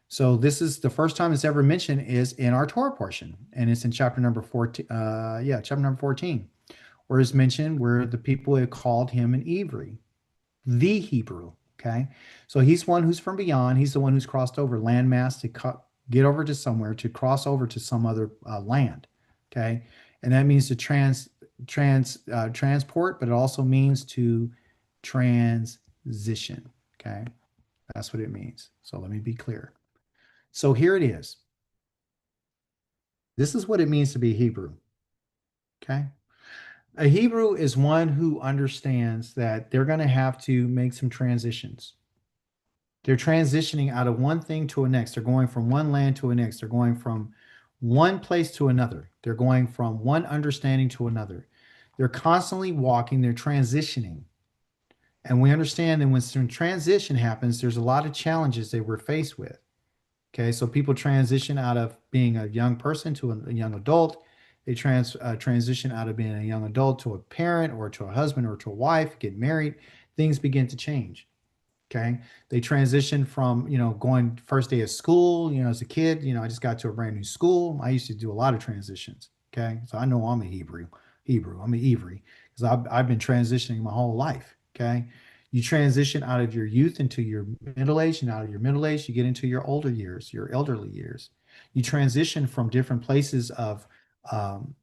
So this is the first time it's ever mentioned is in our Torah portion. And it's in chapter number 14. Chapter number 14, where it's mentioned where the people had called him an Ivri, the Hebrew. Okay. So he's one who's from beyond. He's the one who's crossed over landmass to get over to somewhere, to cross over to some other land. Okay. And that means to transport, but it also means to transition. Okay. That's what it means. So let me be clear. So here it is. This is what it means to be Hebrew. Okay. A Hebrew is one who understands that they're going to have to make some transitions. They're transitioning out of one thing to the next. They're going from one land to the next. They're going from one place to another. They're going from one understanding to another. They're constantly walking. They're transitioning. And we understand that when some transition happens, there's a lot of challenges that we're faced with. Okay, so people transition out of being a young person to a young adult. They transition out of being a young adult to a parent or to a husband or to a wife, get married. Things begin to change. Okay, they transition from, going first day of school, as a kid, I just got to a brand new school. I used to do a lot of transitions. Okay, so I know I'm a Hebrew. I'm an Ivri because I've been transitioning my whole life. Okay. You transition out of your youth into your middle age, and out of your middle age, you get into your older years, your elderly years. You transition from different places of,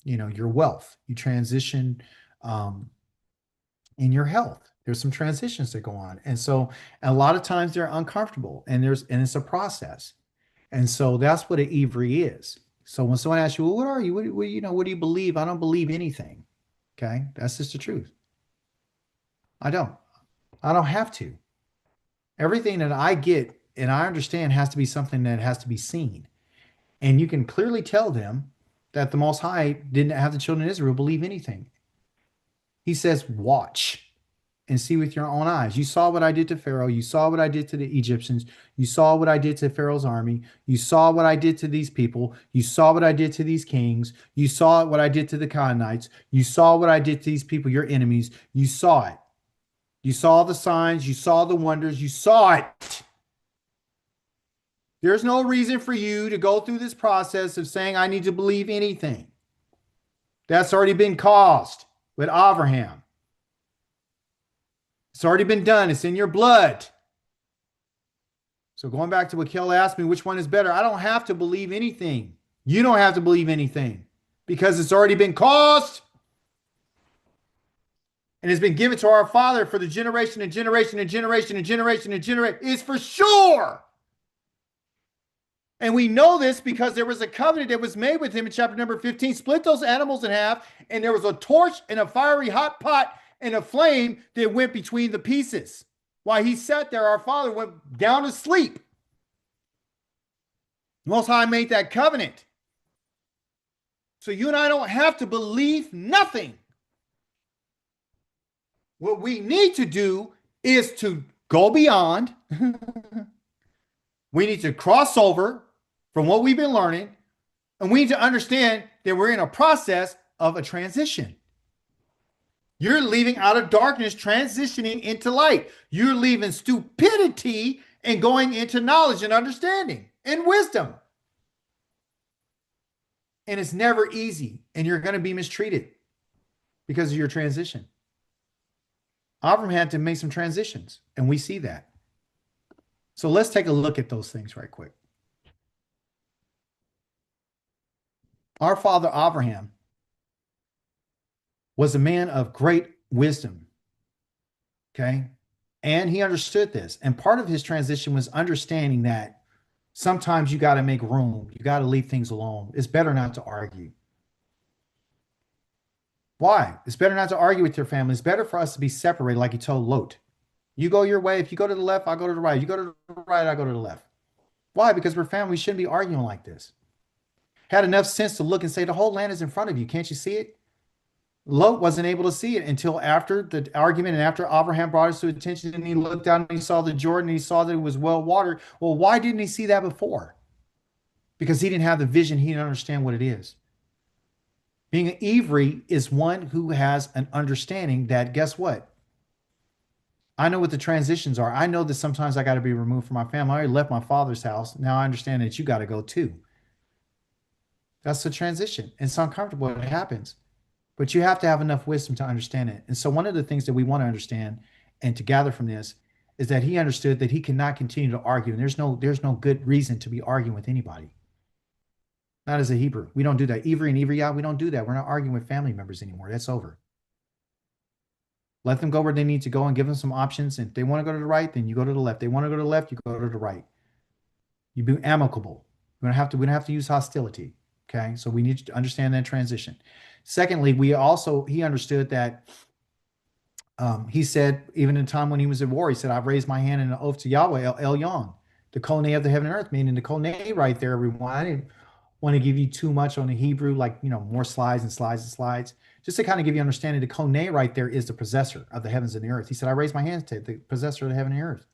your wealth. You transition in your health. There's some transitions that go on. And so a lot of times they're uncomfortable and it's a process. And so that's what an Ivri is. So when someone asks you, well, what are you? What do you believe? I don't believe anything. Okay. That's just the truth. I don't have to. Everything that I get and I understand has to be something that has to be seen. And you can clearly tell them that the Most High didn't have the children of Israel believe anything. He says, watch and see with your own eyes. You saw what I did to Pharaoh. You saw what I did to the Egyptians. You saw what I did to Pharaoh's army. You saw what I did to these people. You saw what I did to these kings. You saw what I did to the Canaanites. You saw what I did to these people, your enemies. You saw it. You saw the signs. You saw the wonders. You saw it. There's no reason for you to go through this process of saying, I need to believe anything. That's already been caused with Avraham. It's already been done. It's in your blood. So going back to what Kel asked me, which one is better? I don't have to believe anything. You don't have to believe anything because it's already been caused. And it's been given to our Father for the generation and generation and generation and generation and generation. It's for sure. And we know this because there was a covenant that was made with him in chapter number 15. Split those animals in half, and there was a torch and a fiery hot pot and a flame that went between the pieces. While he sat there, our Father went down to sleep. Most High made that covenant. So you and I don't have to believe nothing. What we need to do is to go beyond. We need to cross over from what we've been learning, and we need to understand that we're in a process of a transition. You're leaving out of darkness, transitioning into light. You're leaving stupidity and going into knowledge and understanding and wisdom. And it's never easy, and you're going to be mistreated because of your transition. Avraham had to make some transitions, and we see that. So let's take a look at those things right quick. Our father Avraham was a man of great wisdom, okay? And he understood this. And part of his transition was understanding that sometimes you got to make room. You got to leave things alone. It's better not to argue. Why? It's better not to argue with your family. It's better for us to be separated, like he told Lot. You go your way. If you go to the left, I'll go to the right. You go to the right, I go to the left. Why? Because we're family. We shouldn't be arguing like this. Had enough sense to look and say, the whole land is in front of you. Can't you see it? Lot wasn't able to see it until after the argument and after Abraham brought us to attention and he looked down and he saw the Jordan and he saw that it was well watered. Well, why didn't he see that before? Because he didn't have the vision. He didn't understand what it is. Being an Ivri is one who has an understanding that, guess what? I know what the transitions are. I know that sometimes I got to be removed from my family. I already left my father's house. Now I understand that you got to go too. That's the transition. It's uncomfortable. It happens. But you have to have enough wisdom to understand it. And so one of the things that we want to understand and to gather from this is that he understood that he cannot continue to argue. And there's no good reason to be arguing with anybody. Not as a Hebrew. We don't do that. Ivri and Ivri, we don't do that. We're not arguing with family members anymore. That's over. Let them go where they need to go and give them some options. And if they want to go to the right, then you go to the left. They want to go to the left, you go to the right. You be amicable. We don't have to use hostility. Okay. So we need to understand that transition. Secondly, he understood that he said, even in a time when he was at war, he said, I've raised my hand in an oath to Yahweh, El Elyon, the Konei of the heaven and earth, meaning the Konei right there, everyone. I didn't want to give you too much on the Hebrew, like, more slides and slides and slides. Just to kind of give you understanding, the Konei right there is the possessor of the heavens and the earth. He said, I raise my hands to the possessor of the heaven and earth.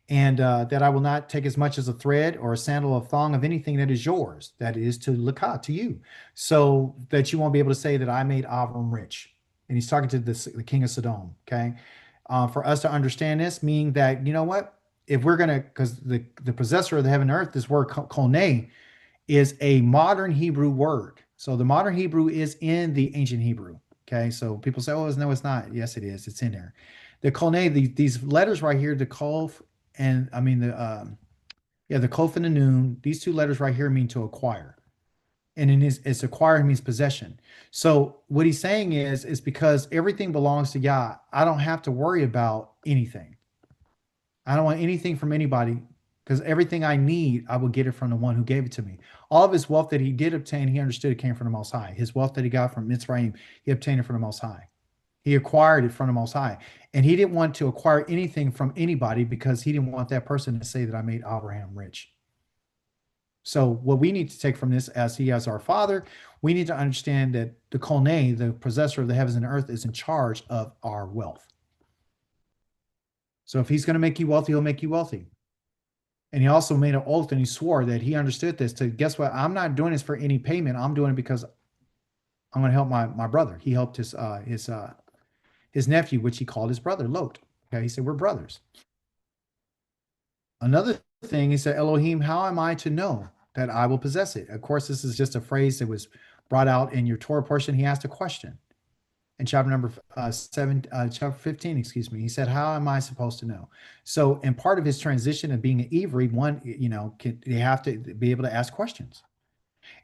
And that I will not take as much as a thread or a sandal or thong of anything that is yours, that is to Lakah, to you, so that you won't be able to say that I made Avram rich. And he's talking to the king of Sodom, okay? For us to understand this, meaning that, you know what? If we're going to, because the possessor of the heaven and earth, this word koneh is a modern Hebrew word. So the modern Hebrew is in the ancient Hebrew, okay? So people say, oh, no, it's not. Yes, it is. It's in there. The koneh, these letters right here, the kof, and I mean the kof and the noon, these two letters right here mean to acquire. And it's acquire means possession. So what he's saying is because everything belongs to Yah, I don't have to worry about anything. I don't want anything from anybody, because everything I need, I will get it from the one who gave it to me. All of his wealth that he did obtain, he understood it came from the Most High. His wealth that he got from Mitzrayim, he obtained it from the Most High. He acquired it from the Most High. And he didn't want to acquire anything from anybody because he didn't want that person to say that I made Abraham rich. So what we need to take from this, as he as our father, we need to understand that the Koneh, the possessor of the heavens and the earth, is in charge of our wealth. So if he's going to make you wealthy, he'll make you wealthy. And he also made an oath and he swore that he understood this to, guess what? I'm not doing this for any payment. I'm doing it because I'm going to help my brother. He helped his nephew, which he called his brother, Lot. Okay, he said, we're brothers. Another thing, he said, Elohim, how am I to know that I will possess it? Of course, this is just a phrase that was brought out in your Torah portion. He asked a question. In chapter number chapter 15, excuse me, he said, how am I supposed to know? So in part of his transition of being an Ivri, one, they have to be able to ask questions.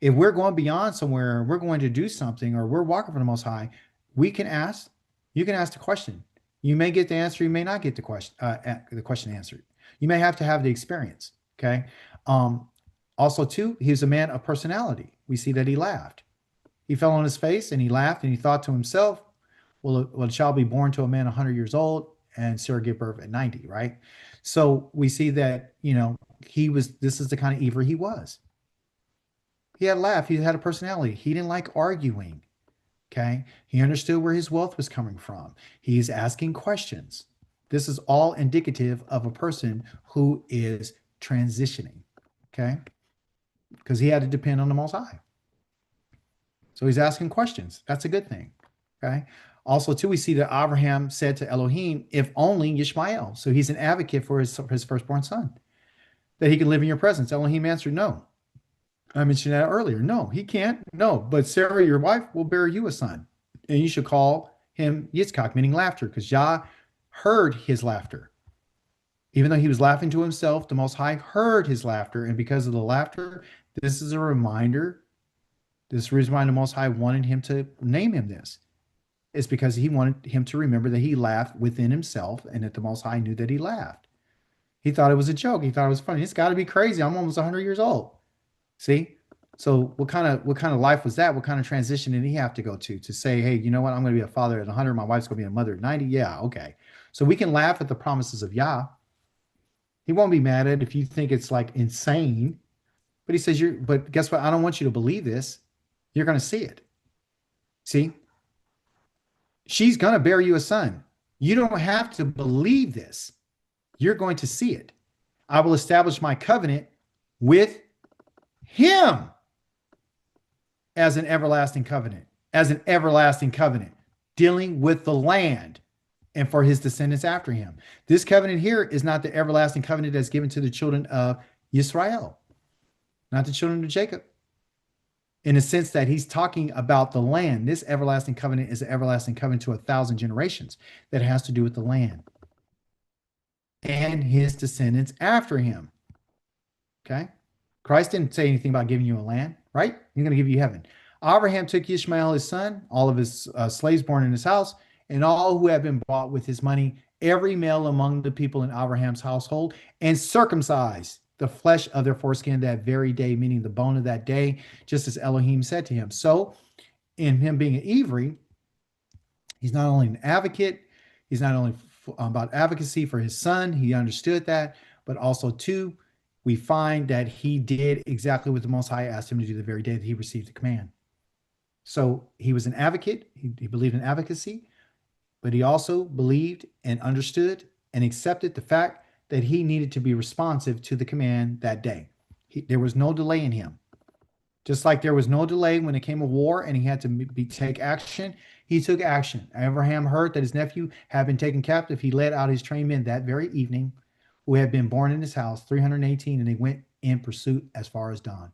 If we're going beyond somewhere, we're going to do something, or we're walking for the Most High, we can ask. You can ask the question. You may get the answer. You may not get the question answered. You may have to have the experience. Okay. Also, too, he's a man of personality. We see that he laughed. He fell on his face and he laughed and he thought to himself, well, it shall be born to a man 100 years old and Sarah give birth at 90, right? So we see that, this is the kind of Ivri he was. He had a laugh. He had a personality. He didn't like arguing. Okay. He understood where his wealth was coming from. He's asking questions. This is all indicative of a person who is transitioning. Okay. Because he had to depend on the Most High. So he's asking questions. That's a good thing. Okay. Also, too, we see that Avraham said to Elohim, if only Yishmael. So he's an advocate for his firstborn son, that he can live in your presence. Elohim answered, no. I mentioned that earlier. No, he can't. No, but Sarah, your wife, will bear you a son. And you should call him Yitzchak, meaning laughter, because Yah heard his laughter. Even though he was laughing to himself, the Most High heard his laughter. And because of the laughter, this is a reminder. This is the reason why the Most High wanted him to name him this. It's because he wanted him to remember that he laughed within himself and that the Most High knew that he laughed. He thought it was a joke. He thought it was funny. It's got to be crazy. I'm almost 100 years old. See? So what kind of life was that? What kind of transition did he have to go to say, hey, you know what? I'm going to be a father at 100. My wife's going to be a mother at 90. Yeah, okay. So we can laugh at the promises of Yah. He won't be mad at it if you think it's like insane. But he says, but guess what? I don't want you to believe this. You're going to see it. See? She's going to bear you a son. You don't have to believe this. You're going to see it. I will establish my covenant with him as an everlasting covenant, dealing with the land and for his descendants after him. This covenant here is not the everlasting covenant that's given to the children of Israel, not the children of Jacob. In the sense that he's talking about the land. This everlasting covenant is an everlasting covenant to 1,000 generations that has to do with the land and his descendants after him. Okay? Christ didn't say anything about giving you a land, right? He's going to give you heaven. Abraham took Ishmael, his son, all of his slaves born in his house, and all who had been bought with his money, every male among the people in Abraham's household, and circumcised the flesh of their foreskin that very day, meaning the bone of that day, just as Elohim said to him. So in him being an Ivri, he's not only an advocate, he's not only about advocacy for his son, he understood that, but also too, we find that he did exactly what the Most High asked him to do the very day that he received the command. So he was an advocate, he believed in advocacy, but he also believed and understood and accepted the fact that he needed to be responsive to the command that day. There was no delay in him. Just like there was no delay when it came a war and he had to take action, he took action. Abraham heard that his nephew had been taken captive. He led out his trained men that very evening who had been born in his house, 318, and they went in pursuit as far as dawn.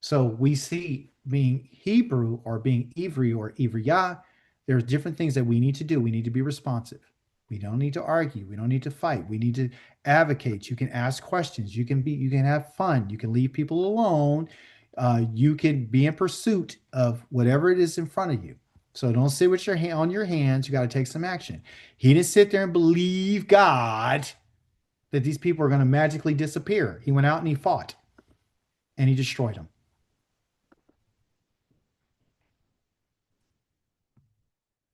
So we see being Hebrew or being Ivri or Ivriyah, there's different things that we need to do. We need to be responsive. We don't need to argue. We don't need to fight. We need to advocate. You can ask questions. You can have fun. You can leave people alone. You can be in pursuit of whatever it is in front of you. So don't sit with your hand on your hands. You got to take some action. He didn't sit there and believe God that these people are going to magically disappear. He went out and he fought and he destroyed them.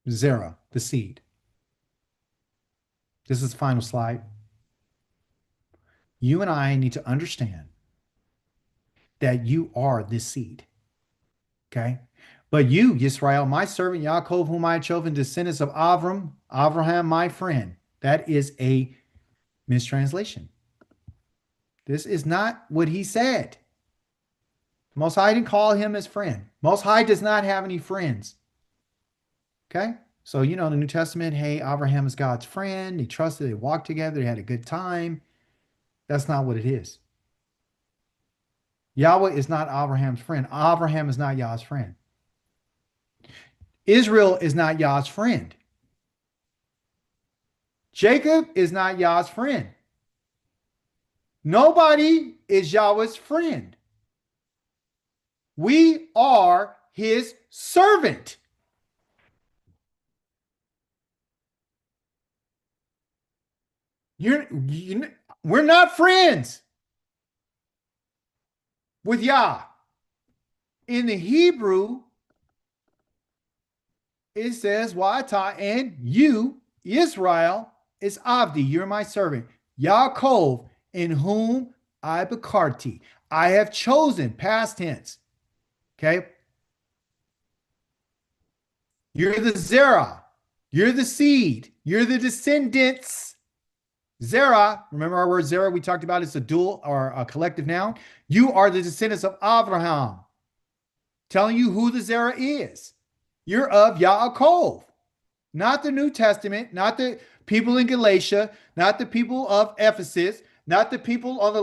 Zerah, the seed. This is the final slide. You and I need to understand that you are this seed. Okay? But you, Yisrael, my servant, Yaakov, whom I have chosen, descendants of Avraham, my friend. That is a mistranslation. This is not what he said. Most High didn't call him his friend. Most High does not have any friends. Okay? So, in the New Testament, hey, Abraham is God's friend. He trusted, they walked together, they had a good time. That's not what it is. Yahweh is not Abraham's friend. Abraham is not Yah's friend. Israel is not Yah's friend. Jacob is not Yah's friend. Nobody is Yahweh's friend. We are his servant. We're not friends with Yah. In the Hebrew, it says, Wa'ata, and you, Israel, is Avdi. You're my servant. Yaakov, in whom I bekarti. I have chosen, past tense. Okay? You're the Zerah. You're the seed. You're the descendants. Zerah, remember our word Zerah we talked about, it's a dual or a collective noun. You are the descendants of Avraham. Telling you who the Zerah is. You're of Yaakov. Not the New Testament, not the people in Galatia, not the people of Ephesus, not the people on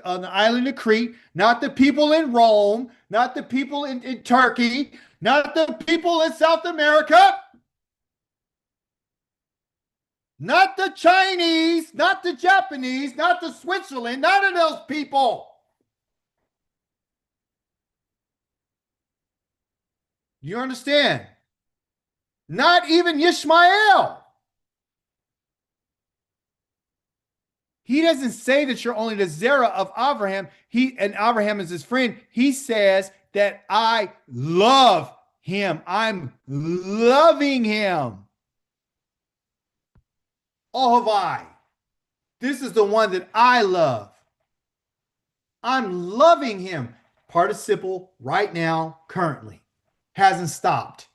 on the island of Crete, not the people in Rome, not the people in Turkey, not the people in South America, not the Chinese, not the Japanese, not the Switzerland, none of those people. You understand? Not even Yishmael. He doesn't say that you're only the Zerah of Avraham. And Avraham is his friend. He says that I love him. I'm loving him. Ohavai. This is the one that I love. I'm loving him. Participle right now, currently. Hasn't stopped.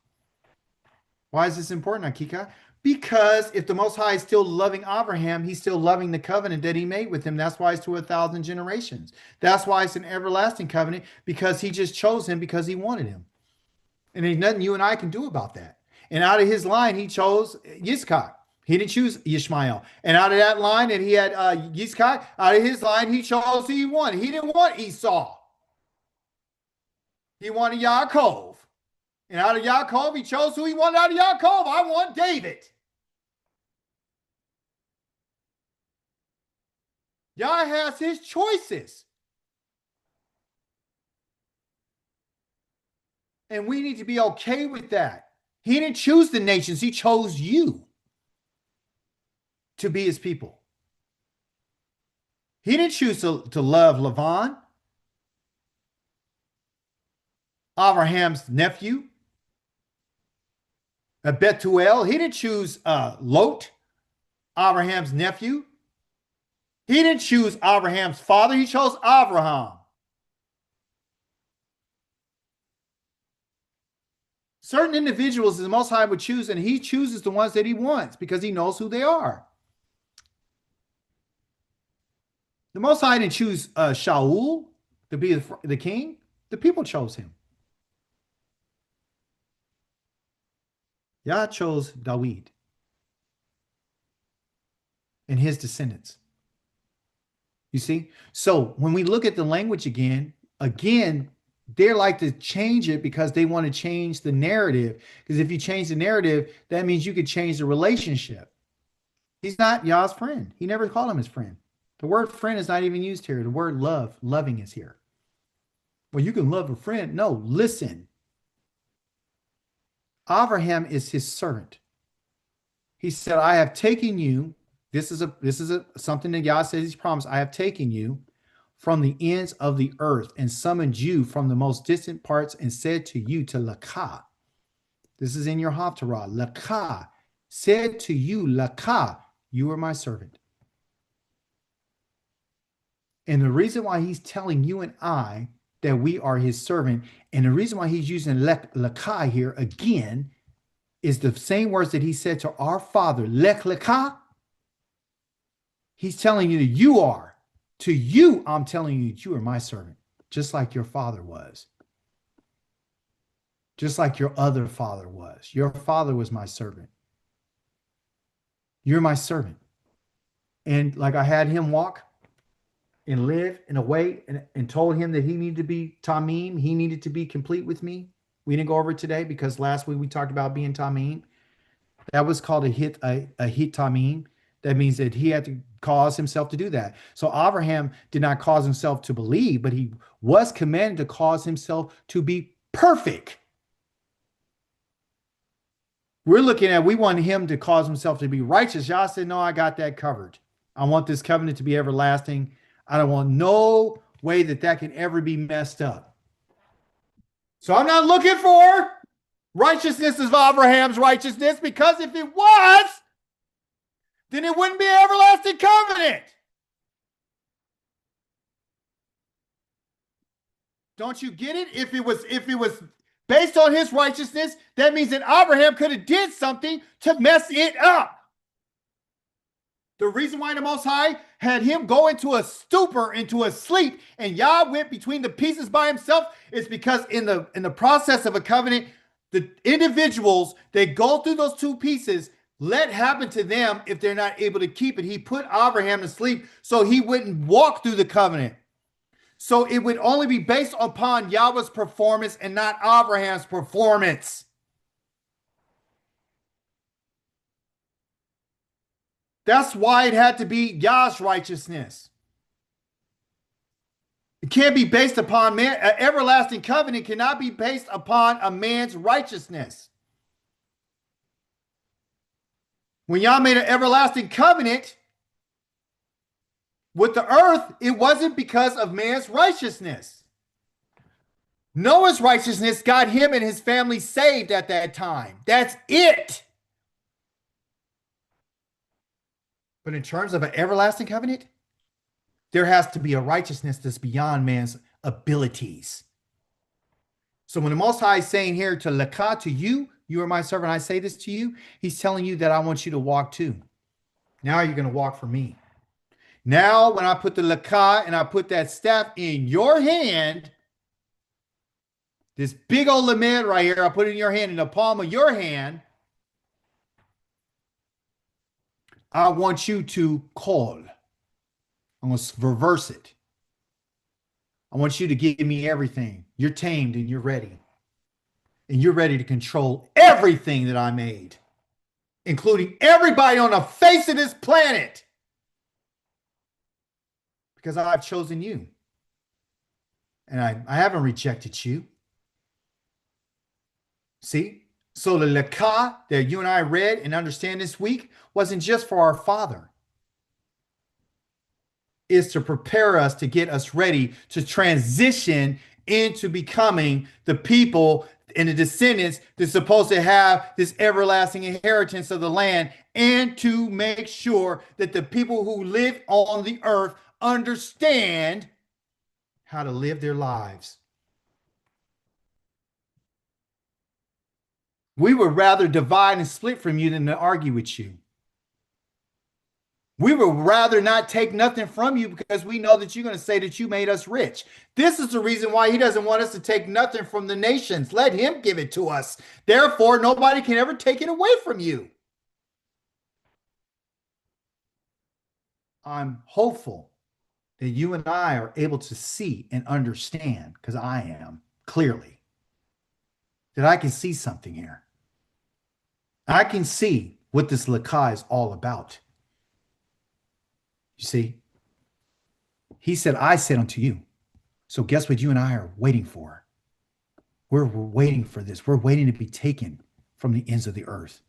Why is this important, Akika? Because if the Most High is still loving Abraham, he's still loving the covenant that he made with him. That's why it's to 1,000 generations. That's why it's an everlasting covenant, because he just chose him because he wanted him. And there's nothing you and I can do about that. And out of his line, he chose Yitzchak. He didn't choose Ishmael. And out of that line that he had Yitzchak, out of his line, he chose who he wanted. He didn't want Esau. He wanted Yaakov. And out of Yaakov, he chose who he wanted out of Yaakov. I want David. Yah has his choices. And we need to be okay with that. He didn't choose the nations. He chose you to be his people. He didn't choose to love Lavan, Abraham's nephew. Bethuel. He didn't choose Lot, Abraham's nephew. He didn't choose Abraham's father. He chose Avraham. Certain individuals the Most High would choose, and he chooses the ones that he wants because he knows who they are. The Most High didn't choose Shaul to be the king. The people chose him. Yah chose David and his descendants. You see? So when we look at the language again, they like to change it because they want to change the narrative. Because if you change the narrative, that means you could change the relationship. He's not Yah's friend. He never called him his friend. The word friend is not even used here. The word loving is here. Well, you can love a friend. No, listen. Abraham is his servant. He said, I have taken you. This is something that God says he's promised. I have taken you from the ends of the earth and summoned you from the most distant parts and said to you to Lakah. This is in your Haftarah. Lakah said to you, Lakah, you are my servant. And the reason why he's telling you and I that we are his servant, and the reason why he's using Lakah here again, is the same words that he said to our father, Lech Lekah. He's telling you that you are. To you, I'm telling you that you are my servant, just like your father was. Just like your other father was. Your father was my servant. You're my servant. And like I had him walk and live in a way and told him that he needed to be Tamim. He needed to be complete with me. We didn't go over it today because last week we talked about being Tamim. That was called a hit Tamim. That means that he had to cause himself to do that. So Abraham did not cause himself to believe, but he was commanded to cause himself to be perfect. We're looking at, we want him to cause himself to be righteous. Yah said, no, I got that covered. I want this covenant to be everlasting. I don't want no way that can ever be messed up. So I'm not looking for righteousness of Abraham's righteousness, because if it was, then it wouldn't be an everlasting covenant. Don't you get it? If it was based on his righteousness, that means that Abraham could have did something to mess it up. The reason why the Most High had him go into a stupor, into a sleep, and Yah went between the pieces by himself is because in the process of a covenant, the individuals that go through those two pieces, let happen to them if they're not able to keep it. He put Abraham to sleep so he wouldn't walk through the covenant. So it would only be based upon Yahweh's performance and not Abraham's performance. That's why it had to be Yah's righteousness. It can't be based upon man. An everlasting covenant cannot be based upon a man's righteousness. When Yah made an everlasting covenant with the earth, it wasn't because of man's righteousness. Noah's righteousness got him and his family saved at that time. That's it. But in terms of an everlasting covenant, there has to be a righteousness that's beyond man's abilities. So when the Most High is saying here to Lekah, to you, you are my servant, I say this to you, he's telling you that I want you to walk too. Now you're going to walk for me. Now, when I put the Lekah and I put that staff in your hand, this big old lamed right here, I put it in your hand, in the palm of your hand, I want you to call. I'm going to reverse it. I want you to give me everything. You're tamed and you're ready. And you're ready to control everything that I made, including everybody on the face of this planet. Because I've chosen you. And I haven't rejected you. See? So the Lekah that you and I read and understand this week wasn't just for our Father. It's to prepare us, to get us ready to transition into becoming the people and the descendants that's supposed to have this everlasting inheritance of the land, and to make sure that the people who live on the earth understand how to live their lives. We would rather divide and split from you than to argue with you. We would rather not take nothing from you because we know that you're going to say that you made us rich. This is the reason why he doesn't want us to take nothing from the nations. Let him give it to us. Therefore, nobody can ever take it away from you. I'm hopeful that you and I are able to see and understand, because I am clearly, that I can see something here. I can see what this Lekah is all about. You see, he said, I said unto you. So guess what you and I are waiting for? We're waiting for this. We're waiting to be taken from the ends of the earth.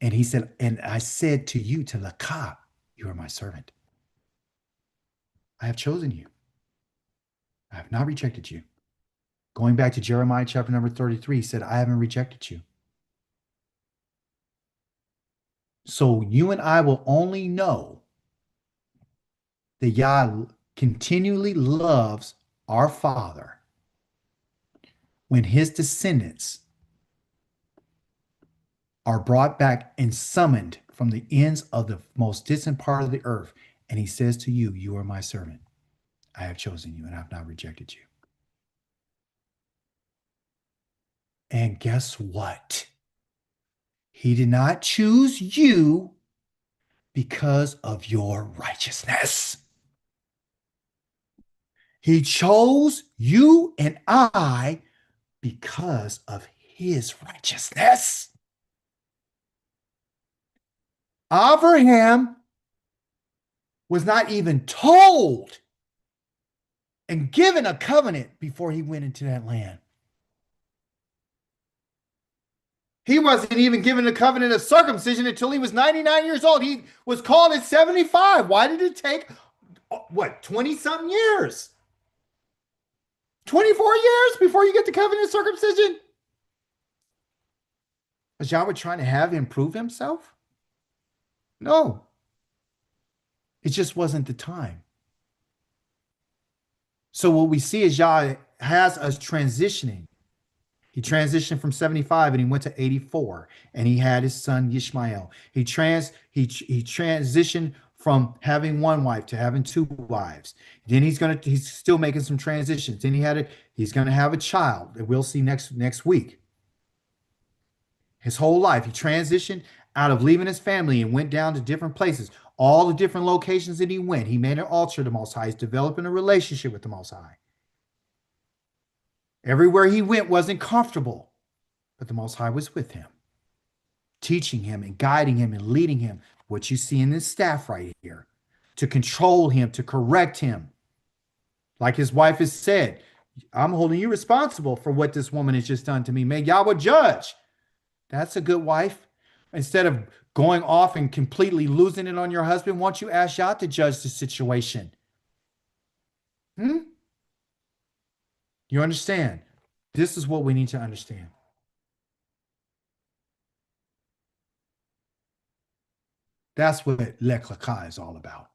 And he said, and I said to you, to Lekah, you are my servant. I have chosen you. I have not rejected you. Going back to Jeremiah chapter number 33, he said, I haven't rejected you. So you and I will only know that Yah continually loves our Father when his descendants are brought back and summoned from the ends of the most distant part of the earth. And he says to you, you are my servant. I have chosen you and I have not rejected you. And guess what? He did not choose you because of your righteousness. He chose you and I because of his righteousness. Avraham was not even told and given a covenant before he went into that land. He wasn't even given a covenant of circumcision until he was 99 years old. He was called at 75. Why did it take, 20-something years? 24 years before you get the covenant of circumcision? Was Yahweh trying to have him prove himself? No. It just wasn't the time. So what we see is Yah has us transitioning. He transitioned from 75 and he went to 84 and he had his son Yishmael. He transitioned from having one wife to having two wives. Then he's still making some transitions. Then he's gonna have a child that we'll see next week. His whole life, he transitioned out of leaving his family and went down to different places. All the different locations that he went, he made an altar to the Most High. He's developing a relationship with the Most High. Everywhere he went wasn't comfortable, but the Most High was with him, teaching him and guiding him and leading him. What you see in this staff right here, to control him, to correct him. Like his wife has said, I'm holding you responsible for what this woman has just done to me. May Yahweh judge. That's a good wife. Instead of going off and completely losing it on your husband, why don't you ask Yah to judge the situation? You understand? This is what we need to understand. That's what Lech Lecha is all about.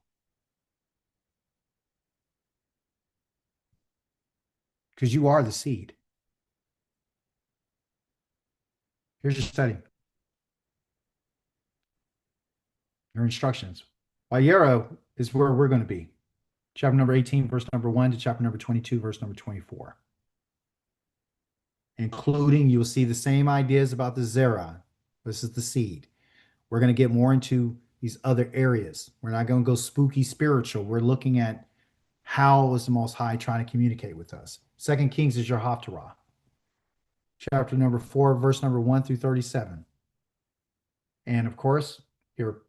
Because you are the seed. Here's your study. Your instructions. Vayero is where we're going to be. Chapter number 18, verse number 1 to chapter number 22, verse number 24. Including, you'll see the same ideas about the Zerah. This is the seed. We're going to get more into these other areas. We're not going to go spooky spiritual. We're looking at how is the Most High trying to communicate with us. 2 Kings is your Haftarah. Chapter number 4, verse number 1 through 37. And of course, your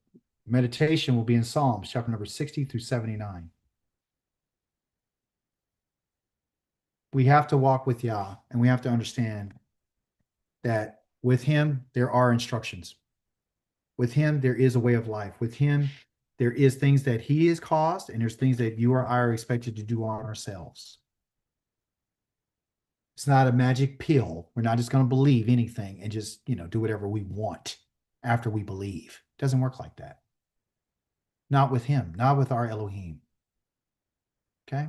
meditation will be in Psalms, chapter number 60 through 79. We have to walk with Yah, and we have to understand that with him, there are instructions. With him, there is a way of life. With him, there is things that he has caused, and there's things that you or I are expected to do on ourselves. It's not a magic pill. We're not just going to believe anything and just, do whatever we want after we believe. It doesn't work like that. Not with him, not with our Elohim. Okay?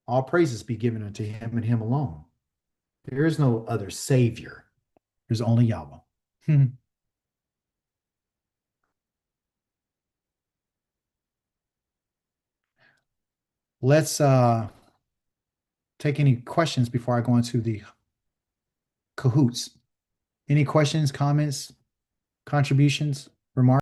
All praises be given unto him and him alone. There is no other savior. There's only Yahweh. Let's take any questions before I go into the cahoots. Any questions, comments, contributions, remarks?